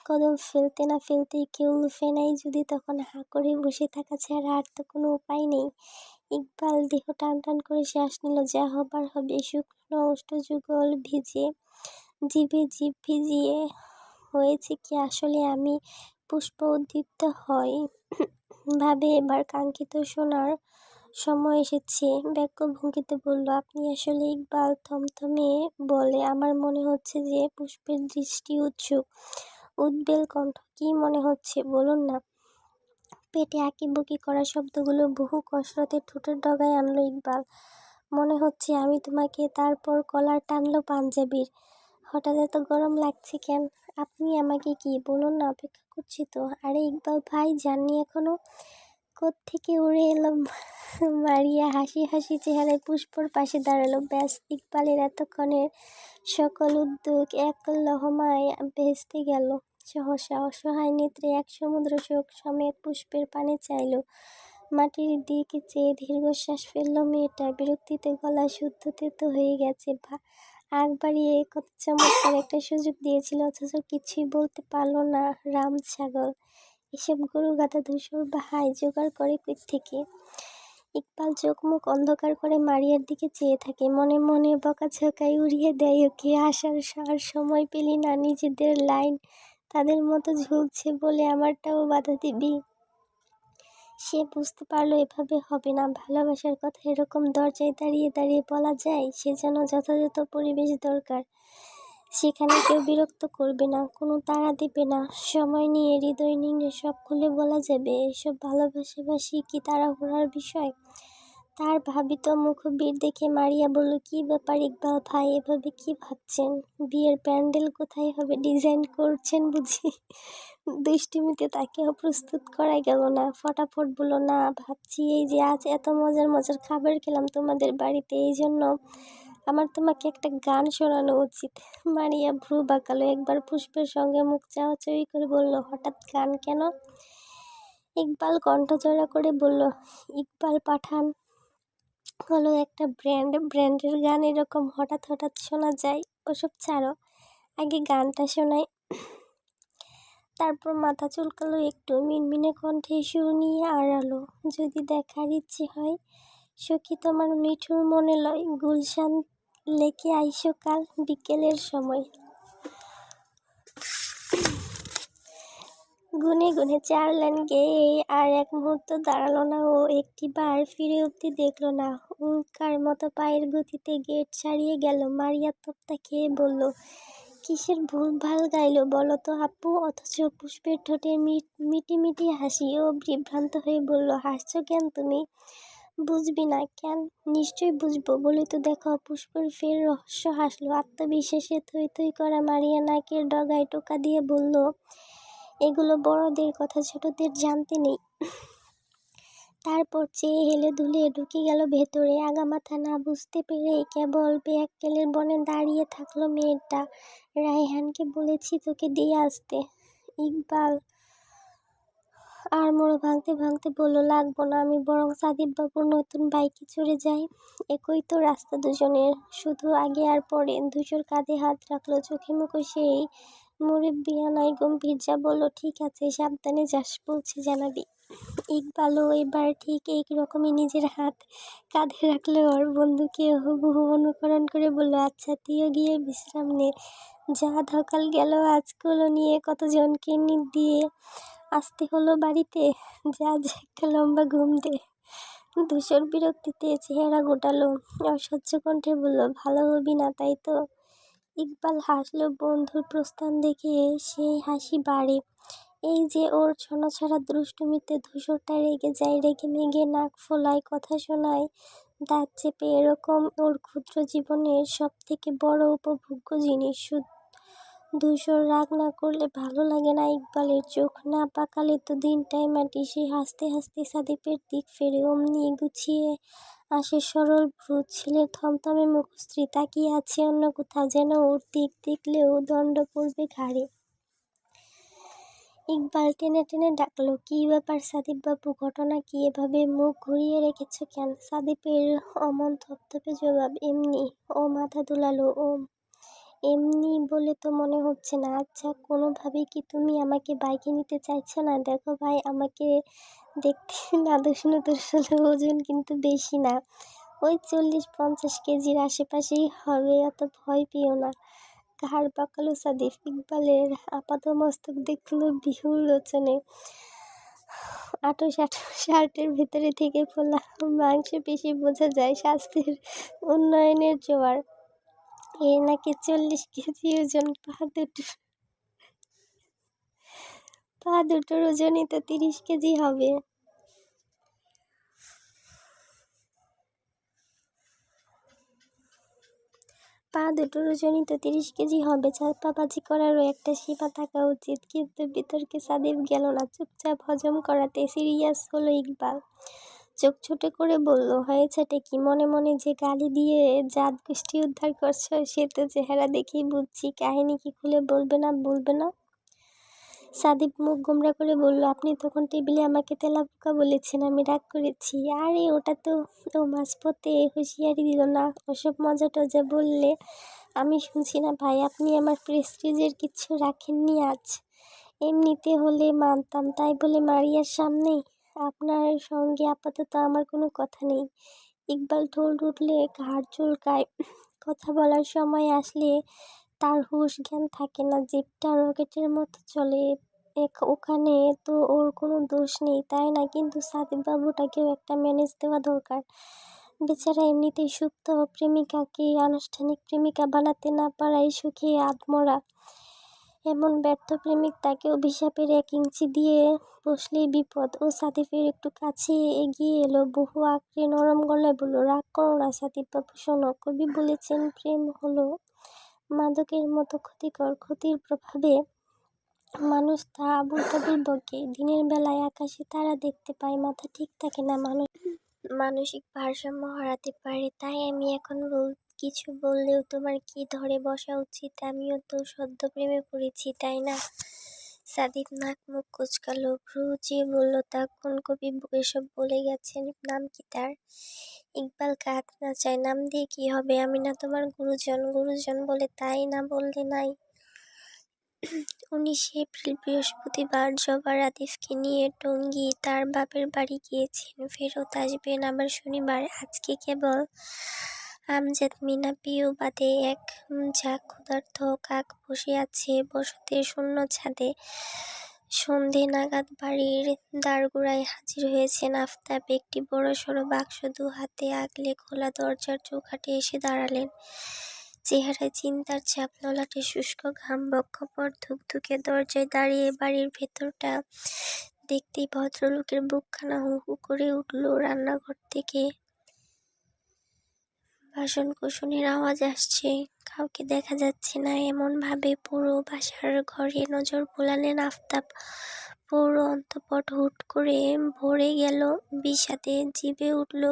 S1: কদম ফেলতে না ফেলতেই কেউ ফেনাই যদি, তখন হাঁ করে বসে থাকা ছাড়া আর তো কোনো উপায় নেই। ইকবাল দেহ টান টান করে শ্বাস নিল, যা হবার হবে। শুকনো ওষ্ঠযুগল ভিজে, জিভে জিভ ভিজিয়ে। হয়েছে কি আসলে? আমি পুষ্প উদ্দীপ্ত হয় ভাবে এবার কাঙ্ক্ষিত শোনার সময় এসেছে। ব্যগ্র ভঙ্গিতে বলল, আপনি আসলে? ইকবাল থমথমে বলে, আমার মনে হচ্ছে যে। পুষ্পের দৃষ্টি উৎসুক, উদ্বেল কণ্ঠ, কি মনে হচ্ছে বলুন না। পেটে আঁকিবুকি করা শব্দগুলো বহু কসরতে ঠোঁটের ডগায় আনলো ইকবাল। মনে হচ্ছে আমি তোমাকে। তারপর কলার টানলো পাঞ্জাবির। হঠাৎ এত গরম লাগছে কেন? আপনি আমাকে কি বলুন না, অপেক্ষা করছি তো। আরে ইকবাল ভাই, যাননি এখনো? কোত্থেকে উড়ে এলো মারিয়া হাসি হাসি চেহারায় পুষ্পর পাশে দাঁড়ালো। ব্যাস, ইকবালের এতক্ষণের সকল উদ্যোগ এক লহমায় ভেস্তে গেল। সহসা অসহায় নেত্রে এক সমুদ্র শোক সমেত পুষ্পের পানে চাইল। মাটির দিকে চেয়ে দীর্ঘশ্বাস ফেলল মেয়েটা। বিরক্তিতে গলা শুদ্ধ তেতো হয়ে গেছে। আগ বাড়িয়ে কত চমৎকার একটা সুযোগ দিয়েছিল, অথচ কিছুই বলতে পারল না। রাম ছাগল, এসব গরু গাধা ধূসর বাহাই জোগাড় করে কই থেকে? ইকবাল চোখ মুখ অন্ধকার করে মারিয়ার দিকে চেয়ে থাকে। মনে মনে বকাঝকায় উড়িয়ে দেয় ওকে। আসার আর সময় পেলি না? নিজেদের লাইন তাদের মতো ঝুলছে বলে আমারটাও বাধা দিবি? সে বুঝতে পারল এভাবে হবে না। ভালোবাসার কথা এরকম দরজায় দাঁড়িয়ে দাঁড়িয়ে বলা যায়? সে যেন যথাযথ পরিবেশ দরকার। সেখানে কেউ বিরক্ত করবে না, কোনো তাড়া দেবে না। সময় নিয়ে হৃদয় নিংড়ে সব খুলে বলা যাবে। এসব ভালোবাসাবাসি কি তাড়াহুড়ার বিষয়? তার ভাবিত মুখবির দেখে মারিয়া বলল, কি ব্যাপার ইকবাল ভাই, এভাবে কি ভাবছেন? বিয়ের প্যান্ডেল কোথায় হবে ডিজাইন করছেন বুঝি? দুষ্টুমিতে তাকে অপ্রস্তুত করা গেল না। ফটাফট বলল, না ভাবছি এই যে আজ এত মজার মজার খাবার খেলাম তোমাদের বাড়িতে, এই জন্য আমার তোমাকে একটা গান শোনানো উচিত। মারিয়া ভ্রু বাঁকালো। একবার পুষ্পের সঙ্গে মুখ চাওয়াচাওয়ি করে বলল, হঠাৎ গান কেন? ইকবাল কণ্ঠ জোড়া করে বলল, ইকবাল পাঠান হলো একটা ব্র্যান্ডের গান এরকম হঠাৎ হঠাৎ শোনা যায়? ওসব ছাড়ো, আগে গানটা শোনাই। তারপর মাথা চুলকালো একটু, মিনমিনে কণ্ঠে সুর নিয়ে আড়ালো, যদি দেখার ইচ্ছে হয় সখী তোমার মিঠুর মনে লয়, গুলশান লেকে আইসো কাল বিকেলের সময়। গুনে গুনে 4 লাইন গেয়ে আর এক মুহূর্ত দাঁড়ালো না ও, একটি বার ফিরে অবধি দেখলো না। উল্কার মতো পায়ের গতিতে গেট ছাড়িয়ে গেল। মারিয়া তপ্তা খেয়ে বলল, কিসের ভুলভাল গাইলো বলো তো আপু? অথচ পুষ্পের ঠোঁটে মিটি মিটি হাসি। ও বিভ্রান্ত হয়ে বলল, হাসছো কেন তুমি? বুঝবি না কেন? নিশ্চয়ই বুঝবো, বলি তো দেখো। পুষ্পের ফের রহস্য হাসলো। আত্মবিশ্বাসে থই থই করা মারিয়া নাকের ডগায় টোকা দিয়ে বলল, এগুলো বড়দের কথা, ছোটদের জানতে নেই। তারপর চেয়ে হেলে দুলে ঢুকে গেল ভেতরে। আগামাথা না বুঝতে পেরে কেবল বেয়াক্কেলের বনে দাঁড়িয়ে থাকলো মেয়েটা। রায়হানকে বলেছি তোকে দিয়ে আসতে। ইকবাল আর মোড় ভাঙতে ভাঙতে বলল, লাগবো না, আমি বরং সাদিপ বাবুর নতুন বাইকে চড়ে যাই। একই তো রাস্তা দুজনের, শুধু আগে আর পরে। দুজোর কাঁধে হাত রাখলো, চোখে মুখে সেই মুরব্বিয়ানাই গম্ভীর যা বলল, ঠিক আছে সাবধানে যাস, পৌঁছে জানাবি। ইকবালও এবার ঠিক এই রকমই নিজের হাত কাঁধে রাখলে ওর বন্ধুকে হুবহু অনুকরণ করে বলল, আচ্ছা তুইও গিয়ে বিশ্রাম নে, যা ধকাল গেল আজগুলো নিয়ে কতজনকে দিয়ে আসতে হলো বাড়িতে, যা একটা লম্বা ঘুম দে। ধূসর বিরক্তিতে চেহারা গোটালো, অসহ্য কণ্ঠে বলল, ভালো হবি না তাই তো? ইকবাল হাসল, বন্ধুর প্রস্থান দেখে সেই হাসি বাড়ে। এই যে ওর ছনাছাড়া দুষ্টুমিতে ধূসরটা রেগে যায়, রেগে মেগে নাক ফোলায়, কথা শোনায় দাঁত চেপে, এরকম ওর ক্ষুদ্র জীবনের সব থেকে বড় উপভোগ্য জিনিস। ধূসর রাগ না করলে ভালো লাগে না ইকবালের। চোখ না পাকালে তো দিনটাই মাটি। সে হাসতে হাসতে সাদিপের দিক ফেরে, অমনি গুছিয়ে আসে সরল ভ্রু, ছেলের থমথমে মুখশ্রী তাকিয়ে আছে অন্য কোথাও, যেন ওর দিক দেখলেও দণ্ড পড়বে ঘাড়ে। ইকবাল টেনে টেনে ডাকলো, কি ব্যাপার সাদিপ বাবু, ঘটনা কি? এভাবে মুখ ঘুরিয়ে রেখেছ কেন? সাদিপের অমন থপথপে জবাব, এমনি। ও মাথা দুলালো, ও এমনি বলে তো মনে হচ্ছে না। আচ্ছা কোনোভাবেই কি তুমি আমাকে বাইকে নিতে চাইছো না? দেখো ভাই, আমাকে দেখতে নাদুস নুদুস হলেও ওজন কিন্তু বেশি না, ওই 40-50 কেজির আশেপাশেই হবে, অত ভয় পেও না। ঘাড় পাকালো সাদিফ। ইকবালের আপাদমস্তক দেখল বিহুর লোচনে। আঁটো-সাঁটো শার্টের ভেতরে থেকে ফোলা মাংসপেশি বোঝা যায় স্বাস্থ্যের উন্নয়নের জোয়ার। এর নাকি 40 কেজি ওজন। পা দুটোর ওজনই তো 30 কেজি হবে। পা দুটোর ওজনই তো 30 কেজি হবে। চাপাবাজি করারও একটা সীমা থাকা উচিত। কিন্তু বিতর্কে সাদিপ গেল না, চুপচাপ হজম করাতে সিরিয়াস হলো ইকবাল। চোখ ছোট করে বলল, হয়েছেটা কি? মনে মনে যে গালি দিয়ে জাত গোষ্ঠী উদ্ধার করছো, সে তো চেহারা দেখেই বুঝছি। কাহিনী কি খুলে বলবে না? সাদিপ মুখ গোমড়া করে বলল, আপনি তখন টেবিলে আমাকে তেলাপোকা বলেছেন, আমি রাগ করেছি। আরে ওটা তো। ও মাঝপথে হুঁশিয়ারি দিল, না ওসব মজা টজা বললে আমি শুনছি না ভাই। আপনি আমার প্রেস্টিজের কিচ্ছু রাখেননি আজ। এমনিতে হলে মানতাম, তাই বলে মারিয়ার সামনে? আপনার সঙ্গে আপাতত আমার কোনো কথা নেই। ইকবাল ঢোল উঠলে ঘাড় চুলকায়। কথা বলার সময় আসলে তার হুঁশ জ্ঞান থাকে না, জিভটা রকেটের মতো চলে। ওখানে তো ওর কোনো দোষ নেই, তাই না? কিন্তু সাদিপ বাবুটাকেও একটা ম্যানেজ দেওয়া দরকার। বেচারা এমনিতেই সুপ্ত প্রেমিকাকে আনুষ্ঠানিক প্রেমিকা বানাতে না পারায় সুখে আধমরা। এমন ব্যর্থ প্রেমিক তাকে অভিশাপের 1 ইঞ্চি দিয়ে বসলেই বিপদ। ও সাদিফের একটু কাছে এগিয়ে এলো, বহু আঁকড়ে নরম গলায় বলল, রাগ করো না সাদিফ বাবু, শোনো, কবি বলেছেন প্রেম হলো মাদকের মতো ক্ষতিকর। ক্ষতির প্রভাবে মানুষ তা আবুল তাবুল বকে। দিনের বেলায় আকাশে তারা দেখতে পায়, মাথা ঠিক থাকে না, মানসিক ভারসাম্য হারাতে পারে। তাই আমি এখন কিছু বললেও তোমার কি ধরে বসা উচিত? আমিও তো সদ্য প্রেমে পড়েছি, তাই না? সাদিফ নাক মুখ কুঁচকালো, ভ্রু উঁচিয়ে বলল, তা কোন কবি এসব বলে গেছেন? নাম কি তার? ইকবাল কাক না চায়, নাম দিয়ে কি হবে? আমি না তোমার গুরুজন? গুরুজন বলে তাই না বললে নাই? 19 এপ্রিল বৃহস্পতিবার জবার আতিফকে নিয়ে টঙ্গী তার বাপের বাড়ি গিয়েছেন, ফেরত আসবেন আবার শনিবার। আজকে কেবল আমজাদ মিনা পিউ বাদে এক ঝাঁক ক্ষুধার্ত কাক বসে আছে বসতের শূন্য ছাদে। সন্ধে নাগাদ বাড়ির দ্বারগোড়ায় হাজির হয়েছেন আফতাব। একটি বড়সড় বাক্স 2 হাতে আগলে খোলা দরজার চৌকাঠে এসে দাঁড়ালেন। চেহারায় চিন্তার ছাপ, ললাটে শুষ্ক ঘাম, বক্ষপট ধুকধুকে। দরজায় দাঁড়িয়ে বাড়ির ভেতরটা দেখতেই ভদ্রলোকের বুকখানা হু হু করে উঠল। রান্নাঘর থেকে বাসনকোসনের আওয়াজ আসছে, কাউকে দেখা যাচ্ছে না। এমন ভাবে পুরো বাসার ঘরে নজর বোলালেন আফতাব। পুরো অন্তঃপট হুট করে ভরে গেল বিষাদে। জিভে উঠল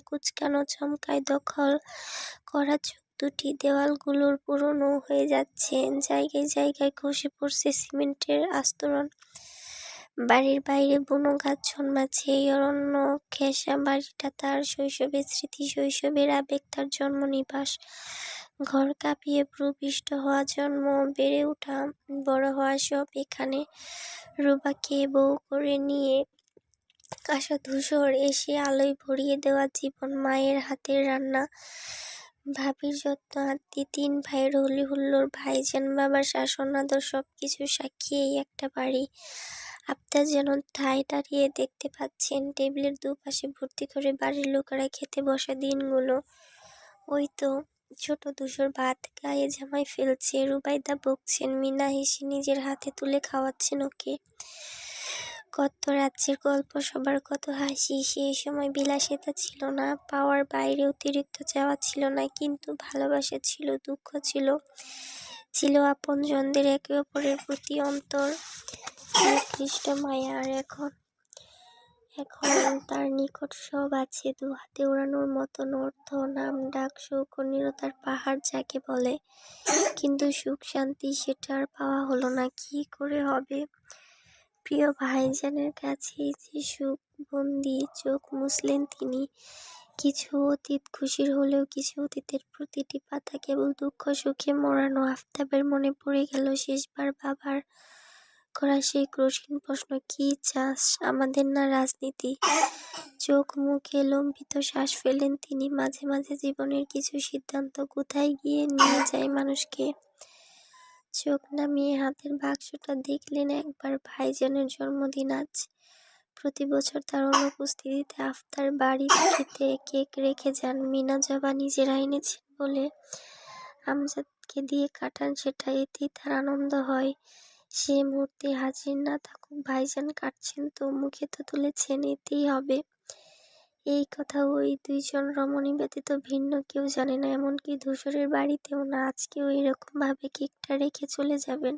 S1: কুচকানো চমকায়। দখল করা চোখ দুটি দেওয়ালগুলোর পুরনো হয়ে যাচ্ছে, জায়গায় জায়গায় খসে পড়ছে সিমেন্টের আস্তরণ। বাড়ির বাইরে বুনো গাছ জন্মাচ্ছে। এই অরণ্য ঘেঁষা বাড়িটা তার শৈশবের স্মৃতি, শৈশবের আবেগ, তার জন্মনিবাস। ঘর কাঁপিয়ে ভূপিষ্ট হওয়া, জন্ম, বেড়ে ওঠা, বড় হওয়া সব এখানে। রুবাকে বউ করে নিয়ে আসা ধূসর এসে আলোয় ভরিয়ে দেওয়া জীবন, মায়ের হাতের রান্না, ভাবির যত্ন, আত্মী, 3 ভাইয়ের হলি হুল্লোড়, ভাইজান বাবার শাসন আদর, সবকিছু সাক্ষী এই একটা বাড়ি। আফতাব যেন ঠায় দাঁড়িয়ে দেখতে পাচ্ছেন টেবিলের দুপাশে ভর্তি করে বাড়ির লোকেরা খেতে বসা দিনগুলো। ওই তো ছোট ধূসর ভাত গায়ে জামাই ফেলছে, রুবাইদা বকছেন, মিনা হেসে নিজের হাতে তুলে খাওয়াচ্ছেন ওকে। কত রাজ্যের গল্প, সবার কত হাসি। সেই সময় বিলাসিতা ছিল না, পাওয়ার বাইরে অতিরিক্ত চাওয়া ছিল না, কিন্তু ভালোবাসা ছিল, দুঃখ ছিল, ছিল আপনজনদের একে অপরের প্রতি অন্তর নিকৃষ্ট মায়া। আর এখন তার নিকট সব আছে, 2 হাতে ওড়ানোর মতন অর্থ, নাম ডাক, সুখ ও নিরতার পাহাড় যাকে বলে। কিন্তু সুখ শান্তি সেটা আর পাওয়া হলো না। কি করে হবে? প্রিয় ভাইজানের কাছেই যে সুখ বন্দি। চোখ মুছলেন তিনি। কিছু অতীত খুশির হলেও কিছু অতীতের প্রতিটি পাতা কেবল দুঃখ সুখে মোড়ানো। আফতাবের মনে পড়ে গেল শেষবার বাবার করা সেই কঠিন প্রশ্ন, কি চাস আমাদের না রাজনীতি? চোখ মুখে লম্বিত শ্বাস ফেলেন তিনি। মাঝে মাঝে জীবনের কিছু সিদ্ধান্ত কোথায় গিয়ে নিয়ে যায় মানুষকে। চোখ নামিয়ে হাতের বাক্সটা দেখলেন একবার। ভাইজানের জন্মদিন আজ। প্রতি বছর তার অনুপস্থিতিতে আফতার বাড়িতে কেক রেখে যান। মিনা জবা নিজেরা এনেছেন বলে আমজাদকে দিয়ে কাটান সেটা, এতেই তার আনন্দ হয়। সে মুহূর্তে হাজির না থাকুক, ভাইজান কাটছেন তো, মুখে তো তুলেছেন, এতেই হবে। এই কথা ওই 2 জন রমণী ব্যতীত ভিন্ন কেউ জানে না, এমনকি ধূসরের বাড়িতেও না। আজকেও এরকম ভাবে কেকটা রেখে চলে যাবেন।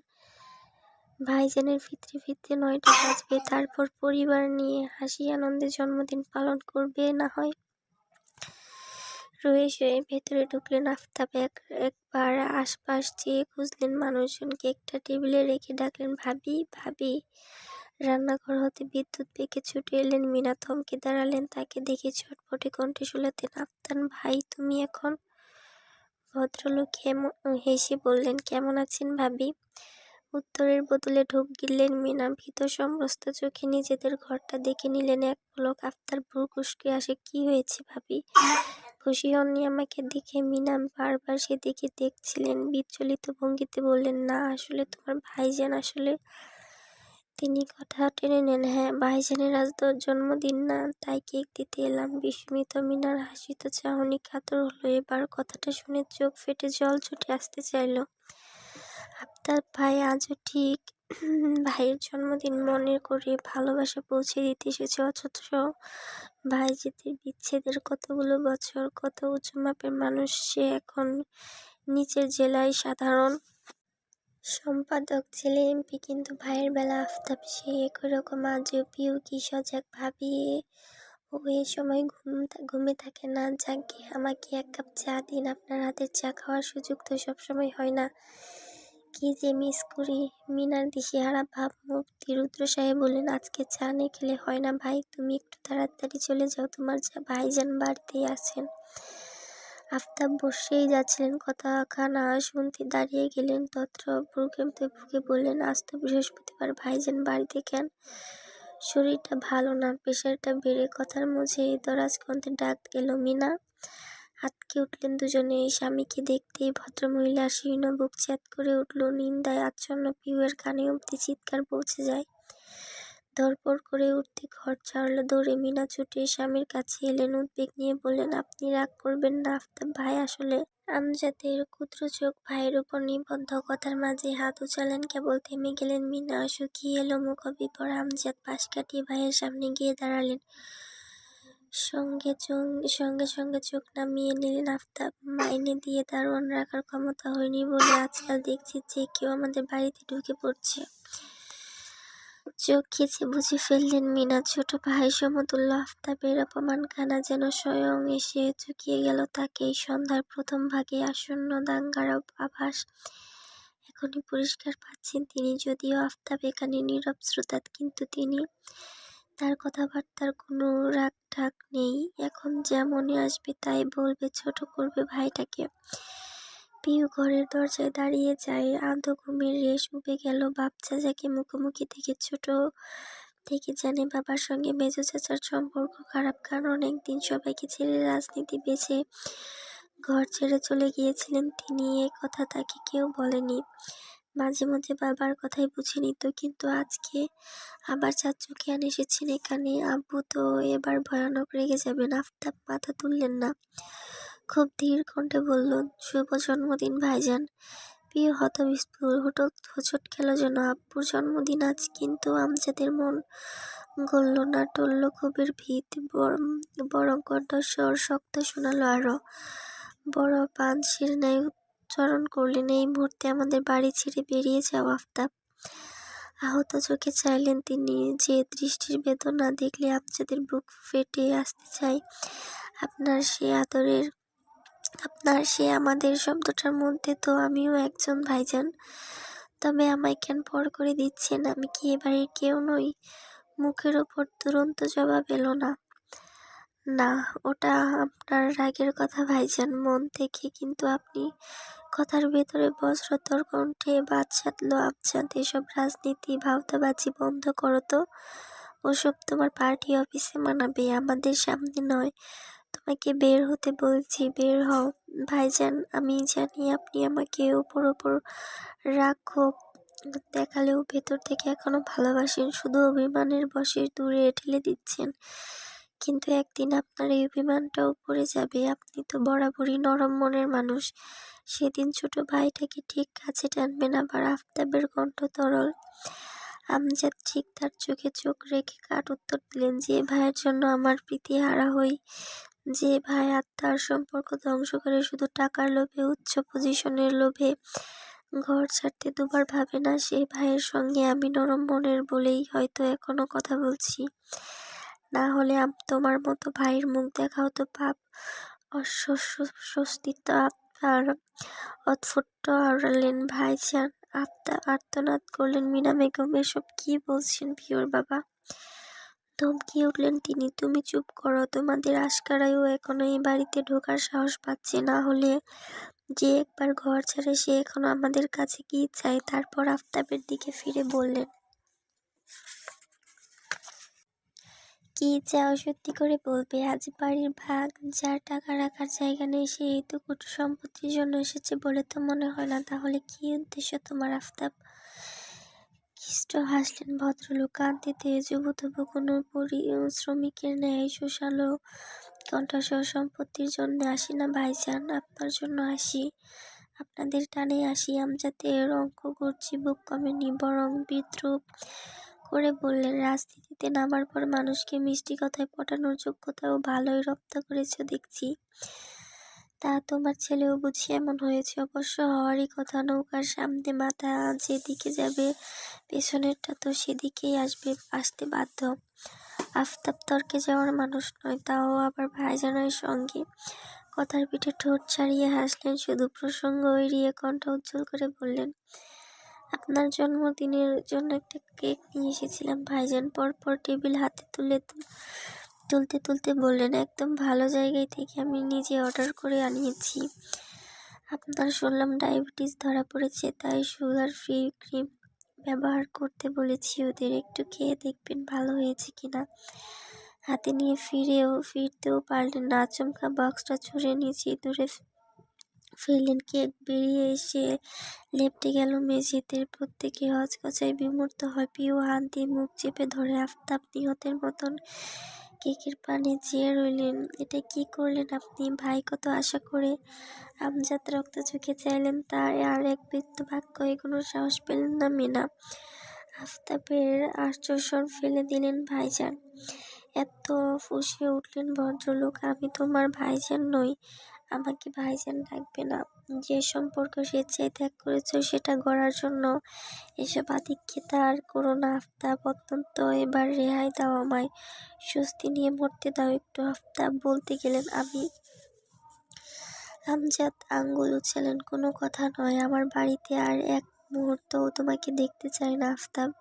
S1: ভাইজানের ফিরতে ফিরতে 9টা বাজবে। তারপর পরিবার নিয়ে হাসি আনন্দে জন্মদিন পালন করবে না হয়। রয়ে শয়ে ভেতরে ঢুকলেন আফতাব। একবার আশপাশ চেয়ে খুঁজলেন মানুষজনকে। একটা টেবিলে রেখে ডাকলেন, ভাবি, ভাবি। রান্নাঘর হতে বিদ্যুৎ বেগে ছুটে এলেন মিনা। থমকে দাঁড়ালেন। তাকে দেখে ছটফটে কণ্ঠে শুলাতেন, আফতাব ভাই, তুমি এখন? ভদ্রলোক হেসে বললেন, কেমন আছেন ভাবি? উত্তরের বদলে ঢোক গিললেন মিনা। ভীত সম্ভ্রস্ত চোখে নিজেদের ঘরটা দেখে নিলেন এক পলক। আফতাব ভ্রু কুঁচকে আসে, কি হয়েছে ভাবি? খুশি হননি আমাকে দেখে? মিনা বারবার সেদিকে দেখছিলেন। বিচলিত ভঙ্গিতে বললেন, না আসলে তোমার ভাইজান আসলে তিনি কথা টেনে নেন। হ্যাঁ, ভাইজানের আজ তোর জন্মদিন না, তাই কেক দিতে এলাম। বিস্মিত মিনার হাসিত চাহনি কাতর হলো। এবার কথাটা শুনে চোখ ফেটে জল ছুটে আসতে চাইল। আফতাব ভাই আজও ঠিক ভাইয়ের জন্মদিন মনে করে ভালোবাসা পৌঁছে দিতে এসেছে, অথচ ভাইজিদের বিচ্ছেদের কতগুলো বছর, কত উঁচু মাপের মানুষ সে এখন নিচের জেলায় সাধারণ সম্পাদক, ছেলে এমপি, কিন্তু ভাইয়ের বেলা আফতাব সে একই রকম। আজও পিউ কি সজাগ, ভাবিয়ে ও এ সময় ঘুমে থাকে না। যাকগে, আমাকে এক কাপ চা দিন। আপনার হাতের চা খাওয়ার সুযোগ তো সবসময় হয় না। কি যে মিস করি। মিনার দিশেহারা ভাব মুক্তি। রুদ্র সাহেব বললেন, আজকে চা না খেলে হয় না ভাই, তুমি একটু তাড়াতাড়ি চলে যাও, তোমার ভাইজান বাড়িতেই আছেন। আফতাব বসেই যাচ্ছিলেন, কথাখানা শুনতে দাঁড়িয়ে গেলেন। তত্র ভ্রুকে বললেন, আজ তো বৃহস্পতিবার, ভাইজান বাড়িতে কেন? শরীরটা ভালো না, প্রেশারটা বেড়ে। কথার মাঝে দরাজ কণ্ঠে ডাক এলো, মিনা। আঁতকে উঠলেন দুজনে। স্বামীকে দেখতেই ভদ্রমহিলা শীর্ণ বুক চ্যাত করে উঠল। নিন্দায় আচ্ছন্ন পিউয়ের কানে অবধি চিৎকার পৌঁছে যায়। ধরপড় করে উঠতে ঘর ছাড়ল দৌড়ে। মিনা ছুটে স্বামীর কাছে এলেন, উদ্বেগ নিয়ে বললেন, আপনি রাগ করবেন না আফতাব ভাই, আসলে আমজাদের ক্ষুদ্র চোখ ভাইয়ের উপর নিবদ্ধ। কথার মাঝে হাত উচালেন, কেবল থেমে গেলেন। মিনা শুকিয়ে এলো মুখ বিবর। আমজাদ পাশ কাটিয়ে ভাইয়ের সামনে গিয়ে দাঁড়ালেন। সঙ্গে সঙ্গে চোখ নামিয়ে নিলেন। আফতাব, মাইনে দিয়ে দারোয়ান রাখার ক্ষমতা হয়নি বলে আজকাল দেখছি যে কেউ আমাদের বাড়িতে ঢুকে পড়ছে। চোখ খিচে বুঝে ফেললেন মিনা। ছোট ভাই সমতুল্য আফতাবের অপমানখানা যেন স্বয়ং এসে চুকিয়ে গেল তাকেই। সন্ধ্যার প্রথম ভাগে আসন্ন দাঙ্গার আভাস এখনই পরিষ্কার পাচ্ছেন তিনি। যদিও আফতাব এখানে নীরব শ্রোতা, কিন্তু তার কথাবার্তার কোনো রাগ ঢাক নেই। এখন যা মনে আসবে তাই বলবে, ছোট করবে ভাইটাকে। পিউ ঘরের দরজায় দাঁড়িয়ে যায়। আধো ঘুমের রেশ উবে গেল। বাপ চাচাকে মুখোমুখি থেকে ছোট থেকে জানে বাবার সঙ্গে মেজো চাচার সম্পর্ক খারাপ, কারণ অনেকদিন সবাইকে ছেড়ে রাজনীতি বেছে ঘর ছেড়ে চলে গিয়েছিলেন তিনি। এ কথা তাকে কেউ বলেনি। মাঝে মধ্যে বাবার কথাই বুঝে নিত, কিন্তু আজকে আবার চাচু কেন এসেছেন এখানে? আব্বু তো এবার ভয়ানক রেগে যাবেন। আফতাব মাথা তুললেন না, খুব ধীর কণ্ঠে বলল, শুভ জন্মদিন ভাইজান। প্রিয় হতবিস্ফোর হোঁচট খেল যেন। আব্বুর জন্মদিন আজ, কিন্তু আমজাদের মন গলল না, টলল ক্ষোভের ভিত। বরং কণ্ঠস্বর শক্ত শোনালো আরো। বড় পানসির ন্যায় উচ্চারণ করলেন, এই মুহূর্তে আমাদের বাড়ি ছেড়ে বেরিয়ে যাও আফতাব। আহত চোখে চাইলেন তিনি। যে দৃষ্টির বেদনা দেখলে আমজাদের বুক ফেটে আসতে চায়। আপনার সে আমাদের শব্দটার মধ্যে তো আমিও একজন ভাইজান। তবে আমায় কেন পর করে দিচ্ছেন? আমি কি এ বাড়ির কেউ নই? মুখের ওপর দুরন্ত জবাব এলো না। না, ওটা আপনার রাগের কথা ভাইজান, মন থেকে। কিন্তু আপনি, কথার ভেতরে বজ্রতর কণ্ঠে বাদ সাধল আমজাদ, এসব রাজনীতি ভাওতাবাজি বন্ধ করো তো। ওসব তোমার পার্টি অফিসে মানাবে, আমাদের সামনে নয়। তোমাকে বের হতে বলছি, বের হও। ভাইজান, আমি জানি আপনি আমাকে ওপর রাগ ক্ষোভ দেখালেও ভেতর থেকে এখনো ভালোবাসেন, শুধু অভিমানের বশে দূরে ঠেলে দিচ্ছেন। কিন্তু একদিন আপনার এই অভিমানটাও পড়ে যাবে। আপনি তো বরাবরই নরম মনের মানুষ। সেদিন ছোট ভাইটাকে ঠিক কাছে টানবেন আবার। আফতাবের কণ্ঠ তরল। আমজাদ ঠিক তার চোখে চোখ রেখে কাট উত্তর দিলেন, যে ভাইয়ের জন্য আমার প্রীতি হারা হই, যে ভাই আত্মার সম্পর্ক ধ্বংস করে শুধু টাকার লোভে, উচ্চ পজিশনের লোভে ঘর ছাড়তে দুবার ভাবে না, সেই ভাইয়ের সঙ্গে আমি নরম মনের বলেই হয়তো এখনো কথা বলছি। না হলে তোমার মতো ভাইয়ের মুখ দেখা হতো পাপ, অস্বস্তিত্ব। আপনার অৎফুট্ট আওড়ালেন ভাইজান। আর্তনাদ করলেন মিনা বেগম, এসব কি বলছেন পিওর বাবা? ধমকিয়ে উঠলেন তিনি, তুমি চুপ করো। তোমাদের আশকারাইও এখনো এই বাড়িতে ঢোকার সাহস পাচ্ছে না। হলে যে একবার ঘর ছাড়ে সে এখনো আমাদের কাছে কি চায়? তারপর আফতাবের দিকে ফিরে বললেন, কি চাও সত্যি করে বলবে? আজ বাড়ির ভাগ, যার টাকা রাখার জায়গা নেই সে এইটুকু সম্পত্তির জন্য এসেছে বলে তো মনে হয় না। তাহলে কি উদ্দেশ্য তোমার আফতাব? মিষ্ট হাসলেন ভদ্রলোক। কান্তিতে যুবতবু কোনো শ্রমিকের ন্যায় শোষালো কণ্ঠস্বর। সম্পত্তির জন্য আসি না ভাইজান, আপনার জন্য আসি, আপনাদের টানে আসি। আমজাদের অঙ্ক করছি বুক কমেনি, বরং বিদ্রুপ করে বললেন, রাজনীতিতে নামার পর মানুষকে মিষ্টি কথায় পটানোর যোগ্যতাও ভালোই রপ্ত করেছ দেখছি। তা তোমার ছেলেও বুঝি এমন হয়েছে? অবশ্য হওয়ারই কথা। নৌকার সামনে মাথা যেদিকে যাবে পেছনেরটা তো সেদিকেই আসতে বাধ্য। আফতাব তর্কে যাওয়ার মানুষ নয়, তাও আবার ভাইজানের সঙ্গে। কথার পিঠে ঠোঁট ছাড়িয়ে হাসলেন শুধু। প্রসঙ্গ এড়িয়ে কণ্ঠ উজ্জ্বল করে বললেন, আপনার জন্মদিনের জন্য একটা কেক নিয়ে এসেছিলাম ভাইজান। পরপর টেবিল হাতে তুলতে তুলতে বললেন, একদম ভালো জায়গায় থেকে আমি নিজে অর্ডার করে আনিয়েছি। আপনার শুনলাম ডায়াবেটিস ধরা পড়েছে, তাই সুগার ফ্রি ক্রিম ব্যবহার করতে বলেছি ওদের। একটু খেয়ে দেখবেন ভালো হয়েছে কিনা। হাতে নিয়ে ফিরতেও পারলেন না। আচমকা বক্সটা ছুঁড়ে নিচে দূরে ফেললেন। কেক বেরিয়ে এসে লেপ্টে গেল মেঝেতে। প্রত্যেকে হচকচায় বিমূর্ত হয়। পিউ হাত দিয়ে মুখ চেপে ধরে। আফতাব নিহতের মতন কেকের পানে চেয়ে রইলেন। এটা কি করলেন আপনি ভাই? কত আশা করে। আমজাদ রক্ত চোখে চাইলেন তার আর এক বৃত্ত বাক্য এগোনোর সাহস পেলেন না মিনা। আফতাবের আশ্চর্য ফেলে দিলেন ভাইজান। এত ফুঁসে উঠলেন ভদ্রলোক, আমি তোমার ভাইজান নই, আমাকে ভাইজান ডাকবে না। যে সম্পর্ক স্বেচ্ছায় ত্যাগ করেছ সেটা গড়ার জন্য এসব আদিক্ষেতা আর করো না আফতাব। অত্যন্ত এবার রেহাই দাও আমায়, স্বস্তি নিয়ে মরতে দাও একটু। আফতাব বলতে গেলেন আমি। আমজাদ আঙ্গুল উছালেন, কোনো কথা নয়, আমার বাড়িতে আর এক মুহূর্তও তোমাকে দেখতে চাই না আফতাব।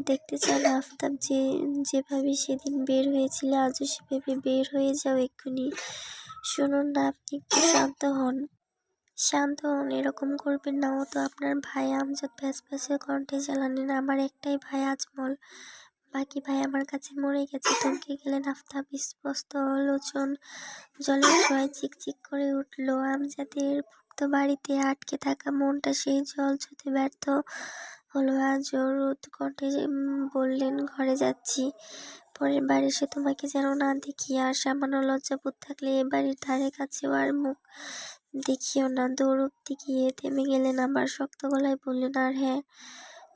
S1: দেখতে চাই না আফতাব। যেভাবে সেদিন বের হয়েছিলে আজও সেভাবে বের হয়ে যাও এক্ষুনি। শুনুন না, আপনি একটু শান্ত হন। এরকম করবেন না, ও তো আপনার ভাই। আমজাদ প্যাঁচপ্যাঁচে কণ্ঠে জ্বালালেন, আমার একটাই ভাই আজমল, বাকি ভাই আমার কাছে মরে গেছে। থমকে গেলেন আফতাব। স্পষ্ট লোচন জলের ছোঁয়ায় চিকচিক করে উঠল। আমজাদের ভুক্ত বাড়িতে আটকে থাকা মনটা সেই জল ছুঁতে ব্যর্থ হলো। আজ রুদ্ধ কণ্ঠে বললেন, ঘরে যাচ্ছি, পরের বার এসে তোমাকে যেন না দেখি। আর সামান্য লজ্জাবোধ থাকলে এ বাড়ির ধারে কাছেও আর মুখ দেখিও না। দৌড়তে গিয়ে থেমে গেলেন আবার। শক্ত গলায় বললেন, আর হ্যাঁ,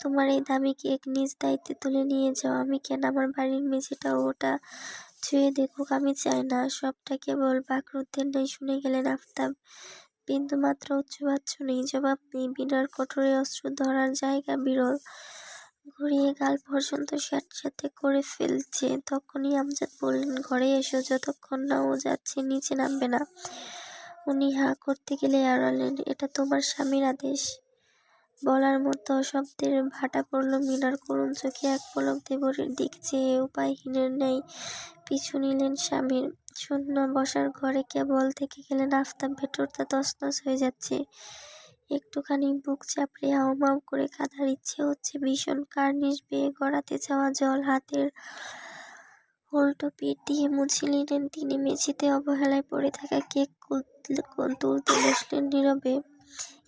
S1: তোমার এই দামি কেক নিজ দায়িত্বে তুলে নিয়ে যাও। আমি কেন, আমার বাড়ির মেঝেটা ওটা ছুঁয়ে দেখুক আমি চাই না। সবটা কেবল বাকরুদ্ধের ন্যায় শুনে গেলেন আফতাব। বিন্দুমাত্র উচ্চবাচ্য নেই, জবাব নেই। বিনার কঠোরে অস্ত্র ধরার জায়গা বিরল। ঘুরিয়ে গাল পর্যন্ত স্যাঁতস্যাঁতে করে ফেলছে। তখনই আমজাদ বললেন, ঘরে এসো, যতক্ষণ না ও যাচ্ছে নিচে নামবে না। উনি হাঁ করতে গেলে আড়ালেন, এটা তোমার স্বামীর আদেশ। বলার মতো শব্দের ভাটা পড়ল মিনার। করুণ চোখে এক পলক দেবরের দিক চেয়ে উপায়হীনের ন্যায় পিছু নিলেন স্বামীর। শূন্য বসার ঘরে কেবল থেকে গেলেন আফতাব। ভেতরটা তছনছ হয়ে যাচ্ছে। একটুখানি বুক চাপড়ে হাউমাউ করে কাঁদার ইচ্ছে হচ্ছে ভীষণ। কার্নিশ বেয়ে গড়াতে চাওয়া জল হাতের উল্টো পিঠ দিয়ে মুছে নিলেন তিনি। মেঝেতে অবহেলায় পড়ে থাকা কেক তুলতে বসলেন নীরবে,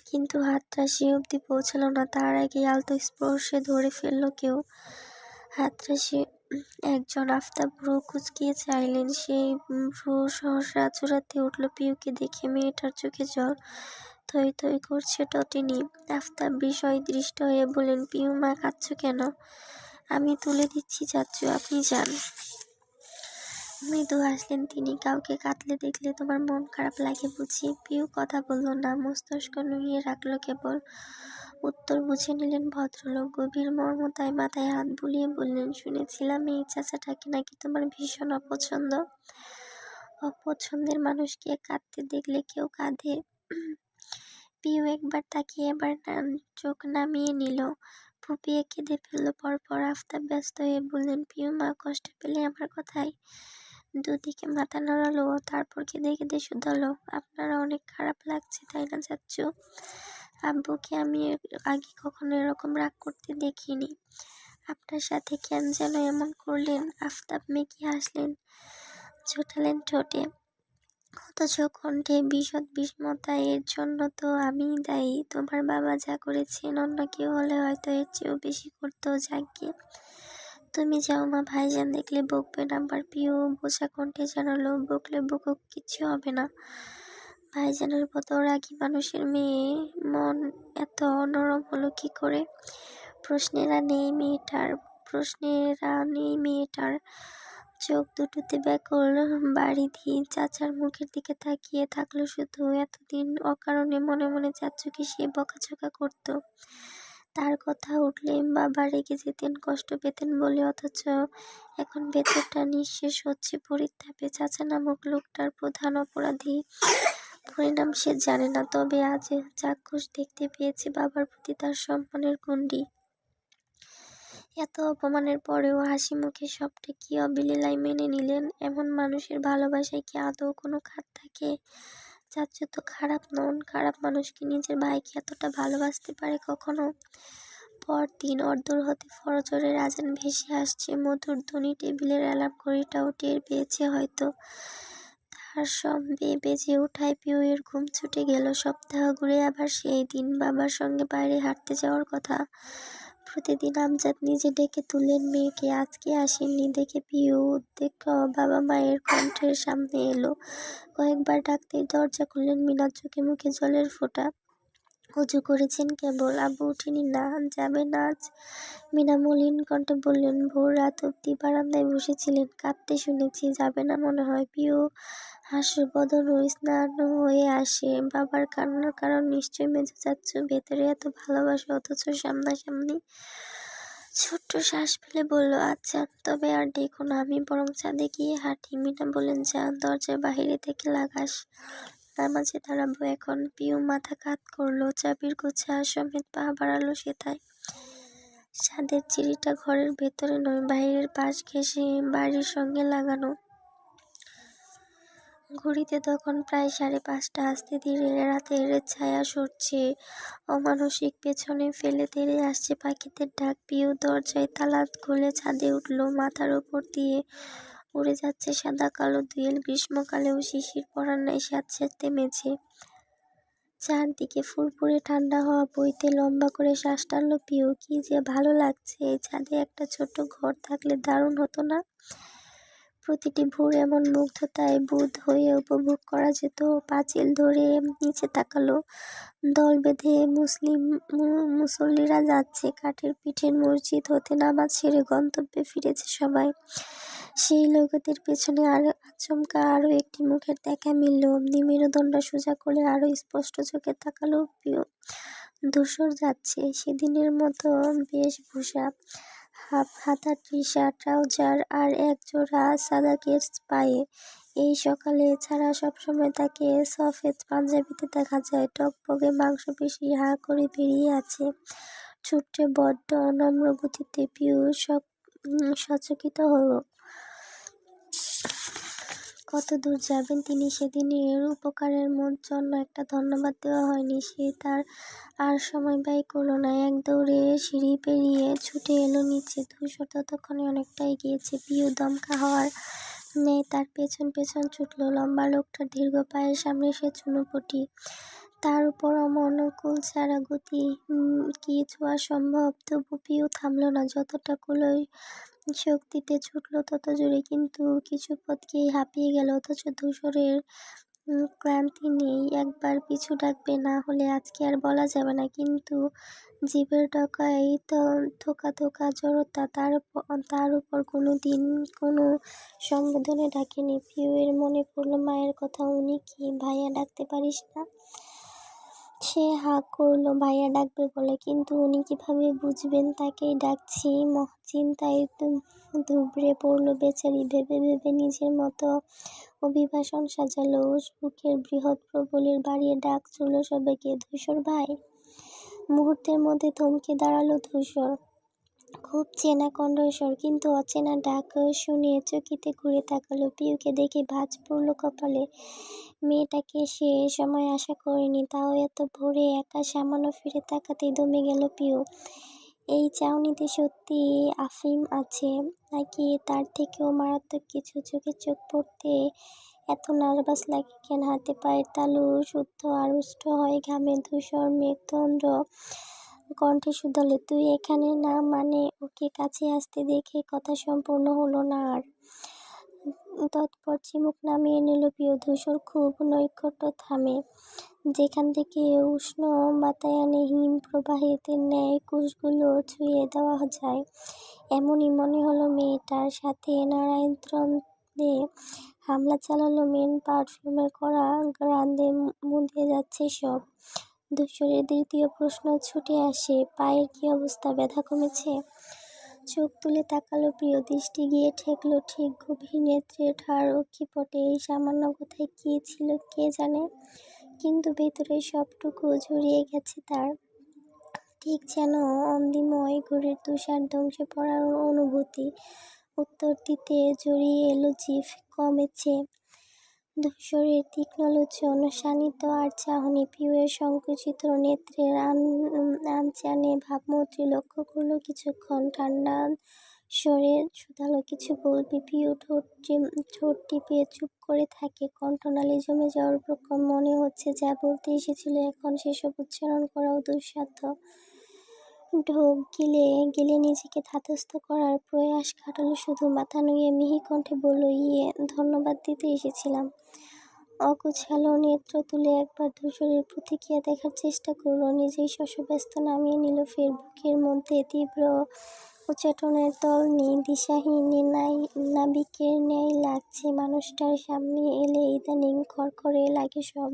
S1: কিন্তু হাতটা সে অবধি পৌঁছালো না। তার আগে আলতো স্পর্শে ধরে ফেলল কেউ। হাতটা সে একজন। আফতাব ভ্রু কুঁচকিয়ে চাইলেন, সেই ভ্রু সহসা চূড়াতে উঠল পিউকে দেখে। মেয়েটার চোখে জল থই থই করছে টটিনি। আফতাব বিষয় দৃষ্ট হয়ে বললেন, পিউ মা, কাঁদছ কেন? আমি তুলে দিচ্ছি চাচ্চু, আপনি যান। মৃদু হাসলেন তিনি। কাউকে কাঁদলে দেখলে তোমার মন খারাপ লাগে বুঝি? পিউ কথা বলল না, মস্তিষ্ক নুইয়ে রাখলো কেবল। উত্তর বুঝে নিলেন ভদ্রলোক। গভীর মর্মতায় মাথায় হাত বুলিয়ে বললেন, শুনেছিলাম এই চাচাটাকে নাকি তোমার ভীষণ অপছন্দ। অপছন্দের মানুষকে কাঁদতে দেখলে কেউ কাঁদে? পিউ একবার তাকিয়ে এবার চোখ নামিয়ে নিল। ফুপিয়ে কেঁদে ফেলল পরপর। আফতাব ব্যস্ত হয়ে বললেন, পিউ মা, কষ্ট পেলে আমার কথায়? দুদিকে মাথা নাড়ালো, তারপর কেঁদে কেঁদে শুধালো, আপনারা অনেক খারাপ লাগছে তাই না চাচ্চু? আব্বুকে আমি আগে কখনো এরকম রাগ করতে দেখিনি। আপনার সাথে কেন যেন এমন করলেন? আফতাব মেকি হাসলেন, ছোটালেন ঠোঁটে। অথচ কণ্ঠে বিশদ বিস্ময়তা। এর জন্য তো আমিই দায়ী। তোমার বাবা যা করেছেন অন্য কেউ হলে হয়তো এর চেয়েও বেশি করতো। যাকগে, তুমি যাও মা, ভাইজান দেখলে বকবেন আবার। প্রিয় বোঝা কণ্ঠে জানালো, বকলে বকুক, কিচ্ছু হবে না। ভাইজানের মতো রাগী মানুষের মেয়ে মন এত নরম হলো কি করে? প্রশ্নেরা নেই মেয়েটার চোখ দুটোতে ব্যাকুল বারিধি চাচার মুখের দিকে তাকিয়ে থাকলো শুধু। এতদিন অকারণে মনে মনে চাচ্চুকে সে বকাঝকা করতো। তার কথা উঠলে বাবা রেগে যেতেন, কষ্ট পেতেন বলে, অথচ এখন ভেতরটা নিঃশেষ হচ্ছে পরিতাপে। চাচা নামক লোকটার প্রধান অপরাধী পরিণাম সে জানে না, তবে আজ চাক্ষুষ দেখতে পেয়েছে বাবার প্রতি তার সম্মানের গণ্ডি। এত অপমানের পরেও হাসি মুখে সবটা কি অবলীলায় মেনে নিলেন। এমন মানুষের ভালোবাসায় কি আদৌ কোনো খাত থাকে? চাচ্চু তো খারাপ নন। খারাপ মানুষ কি নিজের ভাইকে এতটা ভালোবাসতে পারে কখনো? পরদিন অর্ধর হতে ফজরের আজান ভেসে আসছে মধুর ধ্বনি। টেবিলের অ্যালার্ম ঘড়িটাও টের পেয়েছে হয়তো। তার সবে বেজে ওঠায় পিউয়ের ঘুম ছুটে গেল। সপ্তাহ ঘুরে আবার সেই দিন। বাবার সঙ্গে বাইরে হাঁটতে যাওয়ার কথা। প্রতিদিন আমজাদ নিজে ডেকে তুললেন মেয়েকে, আজকে আসেননি দেখে পিউ উদ্বেগ বাবা মায়ের কণ্ঠের সামনে এলো। কয়েকবার ডাকতেই দরজা খুললেন মিনা, চোখে মুখে জলের ফোঁটা। অজু করেছেন কেবল? আব্বু উঠেনি? না, যাবেন আজ? মিনা মলিন কণ্ঠে বললেন, ভোর রাত অব্দি বারান্দায় বসেছিলেন, কাঁদতে শুনেছি, যাবে না মনে হয়। পিউ হাস্যবদন স্নান হয়ে আসে। বাবার কান্নার কারণ নিশ্চয়ই মেজো চাচ্চু। ভেতরে এত ভালোবাসা অথচ সামনাসামনি। ছোট্ট শ্বাস ফেলে বলল, আচ্ছা, তবে আর ডেকো না, আমি বরং ছাদে গিয়ে হাঁটি। মিনা বললেন, যা, দরজার বাহিরে থেকে লাগাস, নামাজে দাঁড়াবো এখন। পিউ মাথা কাত করলো, চাবির গোছা সমেত পা বাড়ালো সেথায়। ছাদের সিঁড়িটা ঘরের ভেতরে নয়, বাইরের পাশ ঘেঁষে বাড়ির সঙ্গে লাগানো। ঘড়িতে তখন প্রায় 5:30। আস্তে ধীরে রাতের ছায়া সরছে অমানসিক, পেছনে ফেলে তেড়ে আসছে পাখিদের ডাক। পিউ দরজায় তালা খুলে ছাদে উঠল। মাথার উপর দিয়ে উড়ে যাচ্ছে সাদা কালো দুয়েল। গ্রীষ্মকালেও শিশির পড়ার ন্যায় স্যাঁতস্যাঁতে মেঝে। চারদিকে ফুরফুরে ঠান্ডা হাওয়া বইতে। লম্বা করে শ্বাস টানল পিউ। কি যে ভালো লাগছে। এই ছাদে একটা ছোট্ট ঘর থাকলে দারুণ হতো না? প্রতিটি ভোর এমন মুগ্ধতায় বুঁদ হয়ে উপভোগ করা যেত। পাঁচিল ধরে নিচে তাকালো। দল বেঁধে মুসল্লিরা যাচ্ছে। কাঠের পিঠের মসজিদ হতে নামাজ সেরে গন্তব্যে ফিরেছে সবাই। সেই লোকদের পেছনে আর আচমকা আরো একটি মুখের দেখা মিলল। অমনি মেরুদণ্ড সোজা করে আরো স্পষ্ট চোখে তাকালো প্রিয়। ধূসর যাচ্ছে সেদিনের মতো বেশভূষা, হাফ হাতা টি-শার্ট, ট্রাউজার আর এক জোড়া সাদা কেটস পায়ে। এই সকালে ছাড়া সবসময় তাকে সফেদ পাঞ্জাবিতে দেখা যায়। টকবগে মাংসপেশি হা করে বেরিয়ে আছে। ছুটে বড্ড অনম্র গতিতে। পিউ সচকিত হলো। কত দূর যাবেন তিনি? সেদিনের উপকারের জন্য একটা ধন্যবাদ দেওয়া হয়নি। সে তার আর সময় ব্যয় করল না। এক দৌড়ে সিঁড়ি পেরিয়ে ছুটে এলো নিচে। ধূসর ততক্ষণে অনেকটা এগিয়েছে। পিউ দমকা হওয়ার ন্যায় তার পেছন পেছন ছুটল। লম্বা লোকটার দীর্ঘ পায়ের সামনে সে চুনোপুঁটি। তার উপর অমন কুলছাড়া গতি কি ছোঁয়া সম্ভব? তবু পিউ থামল না। যতটা কুলোয় শক্তিতে ছুটল তত জোরে, কিন্তু কিছু পথ গিয়েই হাঁপিয়ে গেল। অথচ ধূসরের ক্লান্তি নেই। একবার পিছু ডাকবে, না হলে আজকে আর বলা যাবে না। কিন্তু জীবের ডগায় থোকা থোকা জড়তা। তার উপর কোনোদিন কোনো সম্বোধনে ডাকেনি। পিউয়ের মনে পড়ল মায়ের কথা। উনি কি ভাইয়া ডাকতে পারিস না? সে হাঁ করল ভাইয়া ডাকবে বলে। কিন্তু উনি কিভাবে বুঝবেন তাকেই ডাকছি? মহাচিন্তায় ধুবড়ে পড়ল বেচারি। ভেবে ভেবে নিজের মতো অভিবাসন সাজালো। বুকের বৃহৎ প্রবলের বাড়িয়ে ডাক চলল সবাইকে, ধূসর ভাই। মুহূর্তের মধ্যে থমকে দাঁড়ালো ধূসর। খুব চেনা কণ্ঠস্বর, কিন্তু অচেনা ডাক শুনে চকিতে ঘুরে তাকালো। পিউকে দেখে ভাঁজ পড়ল কপালে। মেয়েটাকে সে সময় আশা করেনি, তাও এত ভোরে একা। সামান্য ফিরে তাকাতেই দমে গেল পিউ। এই চাউনিতে সত্যি আফিম আছে, নাকি তার থেকেও মারাত্মক কিছু? চোখে চোখ পড়তে এত নার্ভাস লাগে কেন? হাতে পায়ের তালু শুদ্ধ আড়ষ্ট হয় ঘামে। ধূসর মেঘদণ্ড কণ্ঠে শুধালো, তুই এখানে না? মানে? ওকে কাছে আসতে দেখে কথা সম্পূর্ণ হলো না আর। তৎপর চিমুক নামিয়ে নিল পিউ। ধূসর খুব নৈকট্য থামে, যেখান থেকে উষ্ণ বাতায়নে হিম প্রবাহের ন্যায় কুশগুলো ছুঁয়ে দেওয়া যায়। এমনই মনে হলো মেয়েটার। সাথে নারায়ণতন্ত্রে হামলা চালালো মেন পারফিউমের কড়া গ্রান্দে মুদে যাচ্ছে সব। ধূসরের দ্বিতীয় প্রশ্ন ছুটে আসে, পায়ের কি অবস্থা? ব্যথা কমেছে? চোখ তুলে তাকালো প্রিয়। দৃষ্টি গিয়ে ঠেকল ঠিক গভীর নেত্রের ঠার অক্ষিপটে। এই সামান্য কথায় কী ছিল কে জানে, কিন্তু ভেতরে সবটুকু জড়িয়ে গেছে তার। ঠিক যেন অন্দিময় ঘুরের তুষার ধ্বংসে পড়ার অনুভূতি। উত্তর দিতে জড়িয়ে এলো জিভ। কমেছে। ধূসরের তীক্ষ্ণ লোচন শানিত আর চাহনি পিউয়ের সংকুচিত নেত্রের আনচানে ভাবমূর্তি লক্ষ্য করল কিছুক্ষণ। ঠান্ডা স্বরে শুধালো, কিছু বলবি? পিউ ঠোঁট টিপে চুপ করে থাকে। কণ্ঠনালী জমে যাওয়ার প্রকম। মনে হচ্ছে যা বলতে এসেছিল এখন সেসব উচ্চারণ করাও দুঃসাধ্য। ঢোক গিলে নিজেকে ধাতস্থ করার প্রয়াস খাটালো শুধু। মাথা নুয়ে মিহি কণ্ঠে বলল, ধন্যবাদ দিতে এসেছিলাম। অগোছালো নেত্র তুলে একবার ধূসরের প্রতিক্রিয়া দেখার চেষ্টা করল। নিজেই শশব্যস্ত নামিয়ে নিল ফের। বুকের মধ্যে তীব্র উচ্চাটনের তল নেই। দিশাহীন নাবিকের ন্যায় লাগছে। মানুষটার সামনে এলে ইদানিং খড়খড়ে লাগে সব।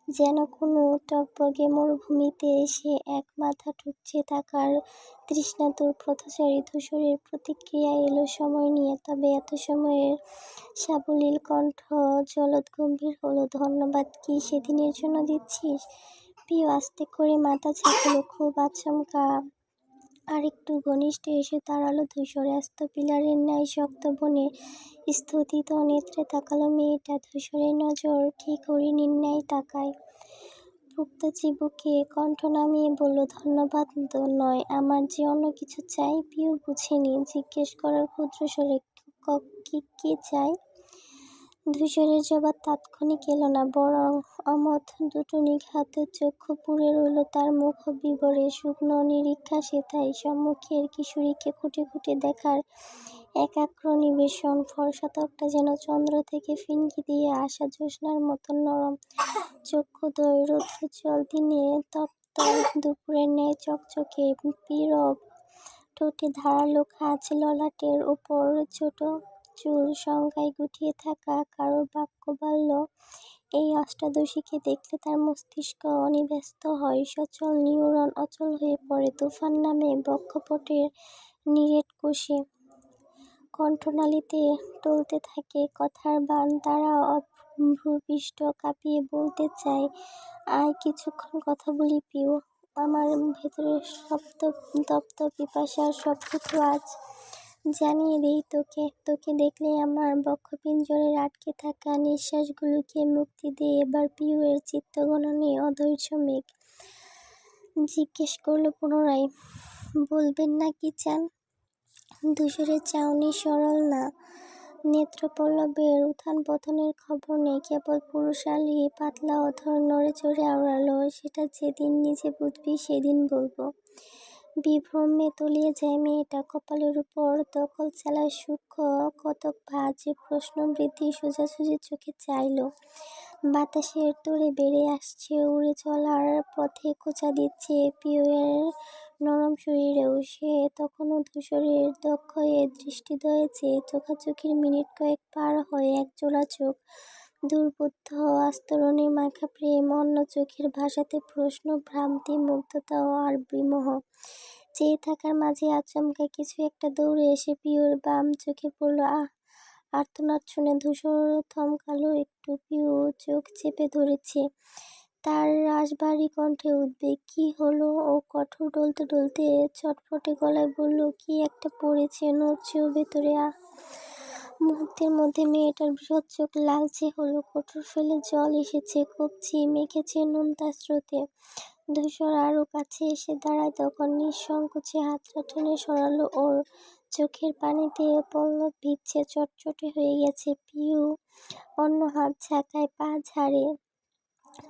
S1: যেন কোনো টগবগে মরুভূমিতে এসে এক মাথা ঠুকছে থাকার তৃষ্ণাতুর পথচারী। ধূসরের প্রতিক্রিয়া এলো সময় নিয়ে, তবে এত সময়ের সাবলীল কণ্ঠ জলদ গম্ভীর হলো। ধন্যবাদ কি সেদিনের জন্য দিচ্ছিস? পিউ আস্তে করে মাথা ঝাঁকালো, খুব আচমকা। আর একটু ঘনিষ্ঠ এসে দাঁড়ালো ধূসর। আস্ত পিলারের ন্যায় শক্ত বনে স্থিত নেত্রে তাকালো মেয়েটা। ধূসরের নজর ঠিক হরিণীর ন্যায় তাকায়। পুক্ত চিবুকে কণ্ঠ নামিয়ে বলল, ধন্যবাদ নয়, আমার যে অন্য কিছু চাই। পিউ বুঝেনি। জিজ্ঞেস করার ক্ষুদ্র স্বরে, কি চাই? ধূসরের জবাব তাৎক্ষণিক এলো না, বরং অমথ দুটো নিঘাত চক্ষু পুড়ে রইল তার মুখ বিবরে। শুকনো নিরীক্ষা সেথায়। সম্মুখের কিশোরীকে খুঁটে খুঁটে দেখার একাগ্র নিবেশন। ফর্সা ত্বকটা যেন চন্দ্র থেকে ফিনকি দিয়ে আসা জ্যোৎস্নার মতন নরম। চক্ষুদ্বয় রৌদ্রোজ্জ্বল, দিনে তপ্ত দুপুরের ন্যায় চকচকে। পীরব ঠোঁটে ধারালো খাঁজ, ললাটের ওপর ছোট চুল সংখ্যায় গুটিয়ে থাকা কারো বাক্যবাল্য। এই অষ্টাদশীকে দেখলে তার মস্তিষ্ক অনিব্যস্ত হয়। সচল নিউরন অচল হয়ে পড়ে। তুফান নামে বক্ষপটের নিরেট কোষে। কণ্ঠনালীতে টলতে থাকে কথার বান। তারা ভ্রূপৃষ্ঠ কাঁপিয়ে বলতে চায়, আয় কিছুক্ষণ কথা বলি পিউ। আমার ভেতরের তপ্ত পিপাসার সবটুকু আজ জানিয়ে দেই তোকে দেখলেই আমার বক্ষপিঞ্জরের আটকে থাকা নিঃশ্বাসগুলোকে মুক্তি দিয়ে। এবার পিউয়ের চিত্তগণনে অধৈর্য মেঘ। জিজ্ঞেস করল পুনরায়, বলবেন না কি চান? ধূসরের চাউনি সরল না। নেত্রপল্লবের উত্থান পতনের খবর নেই। কেবল পুরুষালী পাতলা অধর নড়ে চড়ে আওড়ালো, সেটা যেদিন নিজে বুঝবি সেদিন বলবো। বিভ্রমে তলিয়ে যায় মেয়েটা। কপালের উপর দখল চালায় সূক্ষ্ম কতক ভাঁজ। প্রশ্ন বৃদ্ধি সোজাসুজি চোখে চাইল। বাতাসের তোড়ে বেড়ে আসছে, উড়ে চলার পথে খোঁচা দিচ্ছে পিউয়ের নরম শরীরেও। সে তখনও ধূসরের দক্ষয়ে দৃষ্টিদ্বয়ে চেয়ে। চোখাচোখির মিনিট কয়েক পার হয়। একজোড়া চোখ, দুর্বোধ্য আস্তরণে মাখা প্রেম, অন্য চোখের ভাষাতে প্রশ্ন, ভ্রান্তি, মুগ্ধতা আর বিমোহ। চেয়ে থাকার মাঝে আচমকা কিছু একটা দৌড়ে এসে পিউর বাম চোখে পড়ল। আর্তনাদ শুনে ধূসর থমকালো একটু। পিউ চোখ চেপে ধরেছে। তার রাশভারী কণ্ঠে উদ্বেগ। কি হলো? ও কঠোর ডলতে ডলতে চটফটে গলায় বলল, কি একটা পড়েছে, নড়ছেও ভেতরে। মুহূর্তের মধ্যে মেয়েটার বৃহৎ চোখ লালচে হলো। কোটর ফেলে জল এসেছে, কবজি মেখেছে নোনতা স্রোতে। ধূসর আরও কাছে এসে দাঁড়ায় তখন। নিঃসংকোচে হাতটা টেনে সরালো ওর। চোখের পানিতে পল্লব ভিজছে, চটচটে হয়ে গেছে। পিউ অন্য হাত ঝাঁকায়, পা ঝাড়ে,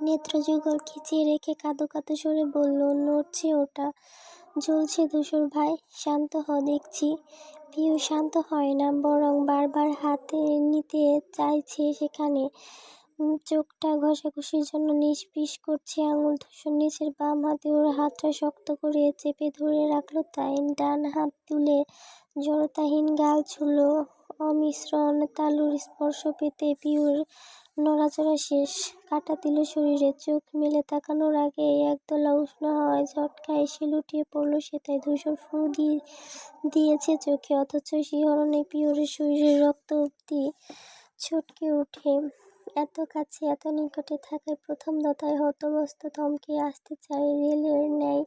S1: নেত্রযুগল খিচিয়ে রেখে কাঁদো কাঁদো সরে বলল, নড়ছে ওটা, জ্বলছে ধূসর ভাই, শান্ত হ দেখছি। পিউ শান্ত হয় না, বরং বারবার হাতে নিতে চাইছে সেখানে। চোখটা ঘষাঘষির জন্য নিষ্পিস করছে আঙুল। ধূসর নিচের বাম হাতে ওর হাতটা শক্ত করে চেপে ধরে রাখলো তাই। ডান হাত তুলে জড়তাহীন গাল ছুঁলো। অমিশ্রণ তালুর স্পর্শ পেতে পিউর নড়াচড়া শেষ। কাঁটা দিল শরীরে। চোখ মেলে তাকানোর আগে একদলা উষ্ণ হাওয়ায় ঝটকা এসে লুটিয়ে পড়ল সেটাই। ধূসর ফু দিয়েছে চোখে, অথচ শিহরণে পিউর শরীরের রক্ত অব্দি ছটকে ওঠে। এত কাছে, এত নিকটে থাকায় প্রথম দতায় হতবস্ত থমকে আসতে চায়। রেলের ন্যায়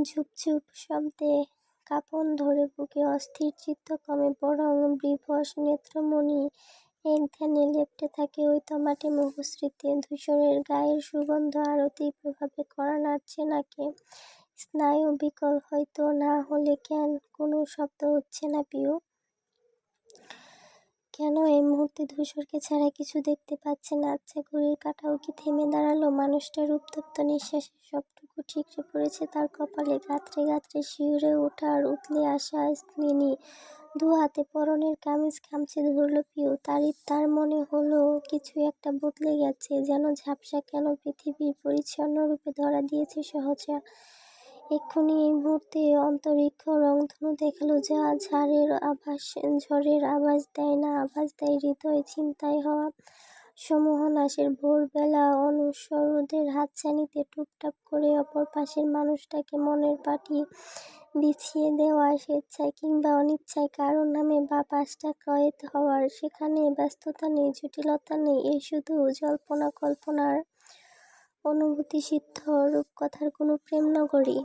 S1: ঝুপঝুপ শব্দে কাঁপন ধরে বুকে, অস্থির চিত্ত কমে, বরং বিভস নেত্রমণি এক ধ্যানে লেপ্টে থাকে ওই তমাটে মুখশ্রীতে। ধূসরের গায়ের সুগন্ধ আরো তীব্রভাবে কড়া নাড়ছে নাকে। স্নায়ু বিকল হয়তো, না হলে কেন কোনো শব্দ হচ্ছে না পিউ? কেন এই মুহূর্তে ধূসরকে ছাড়া কিছু দেখতে পাচ্ছে না? আচ্ছা, ঘড়ির কাঁটাও কি থেমে দাঁড়ালো? মানুষটার উত্তপ্ত নিঃশ্বাসের সবটুকু ঠিকরে পড়েছে তার কপালে। গাত্রে গাত্রে শিউরে ওঠার উতলে আসা স্নেনি দু হাতে পরনের কামিজ খামচে ধরল পিউ। তার মনে হলো কিছু একটা বদলে গেছে, যেন ঝাপসা কেন পৃথিবীর পরিচ্ছন্ন রূপে ধরা দিয়েছে সহজা। এক্ষুনি, এই মুহূর্তে অন্তরিক্ষ রংধনু দেখালো, যা ঝড়ের আভাস দেয় না, আভাস দেয় হৃদয় ছিনতাই হওয়া সমোহনাশের। ভোরবেলা অনুসরদের হাতছানিতে টুপটাপ করে অপর পাশের মানুষটাকে মনের পাটি বিছিয়ে দেওয়া, স্বেচ্ছায় কিংবা অনিচ্ছায় কারো নামে বা পাশটা কয়েদ হওয়ার। সেখানে ব্যস্ততা নেই, জটিলতা নেই, এই শুধু জল্পনা কল্পনার অনুভূতিসিদ্ধ রূপকথার কোনো প্রেম নগরী।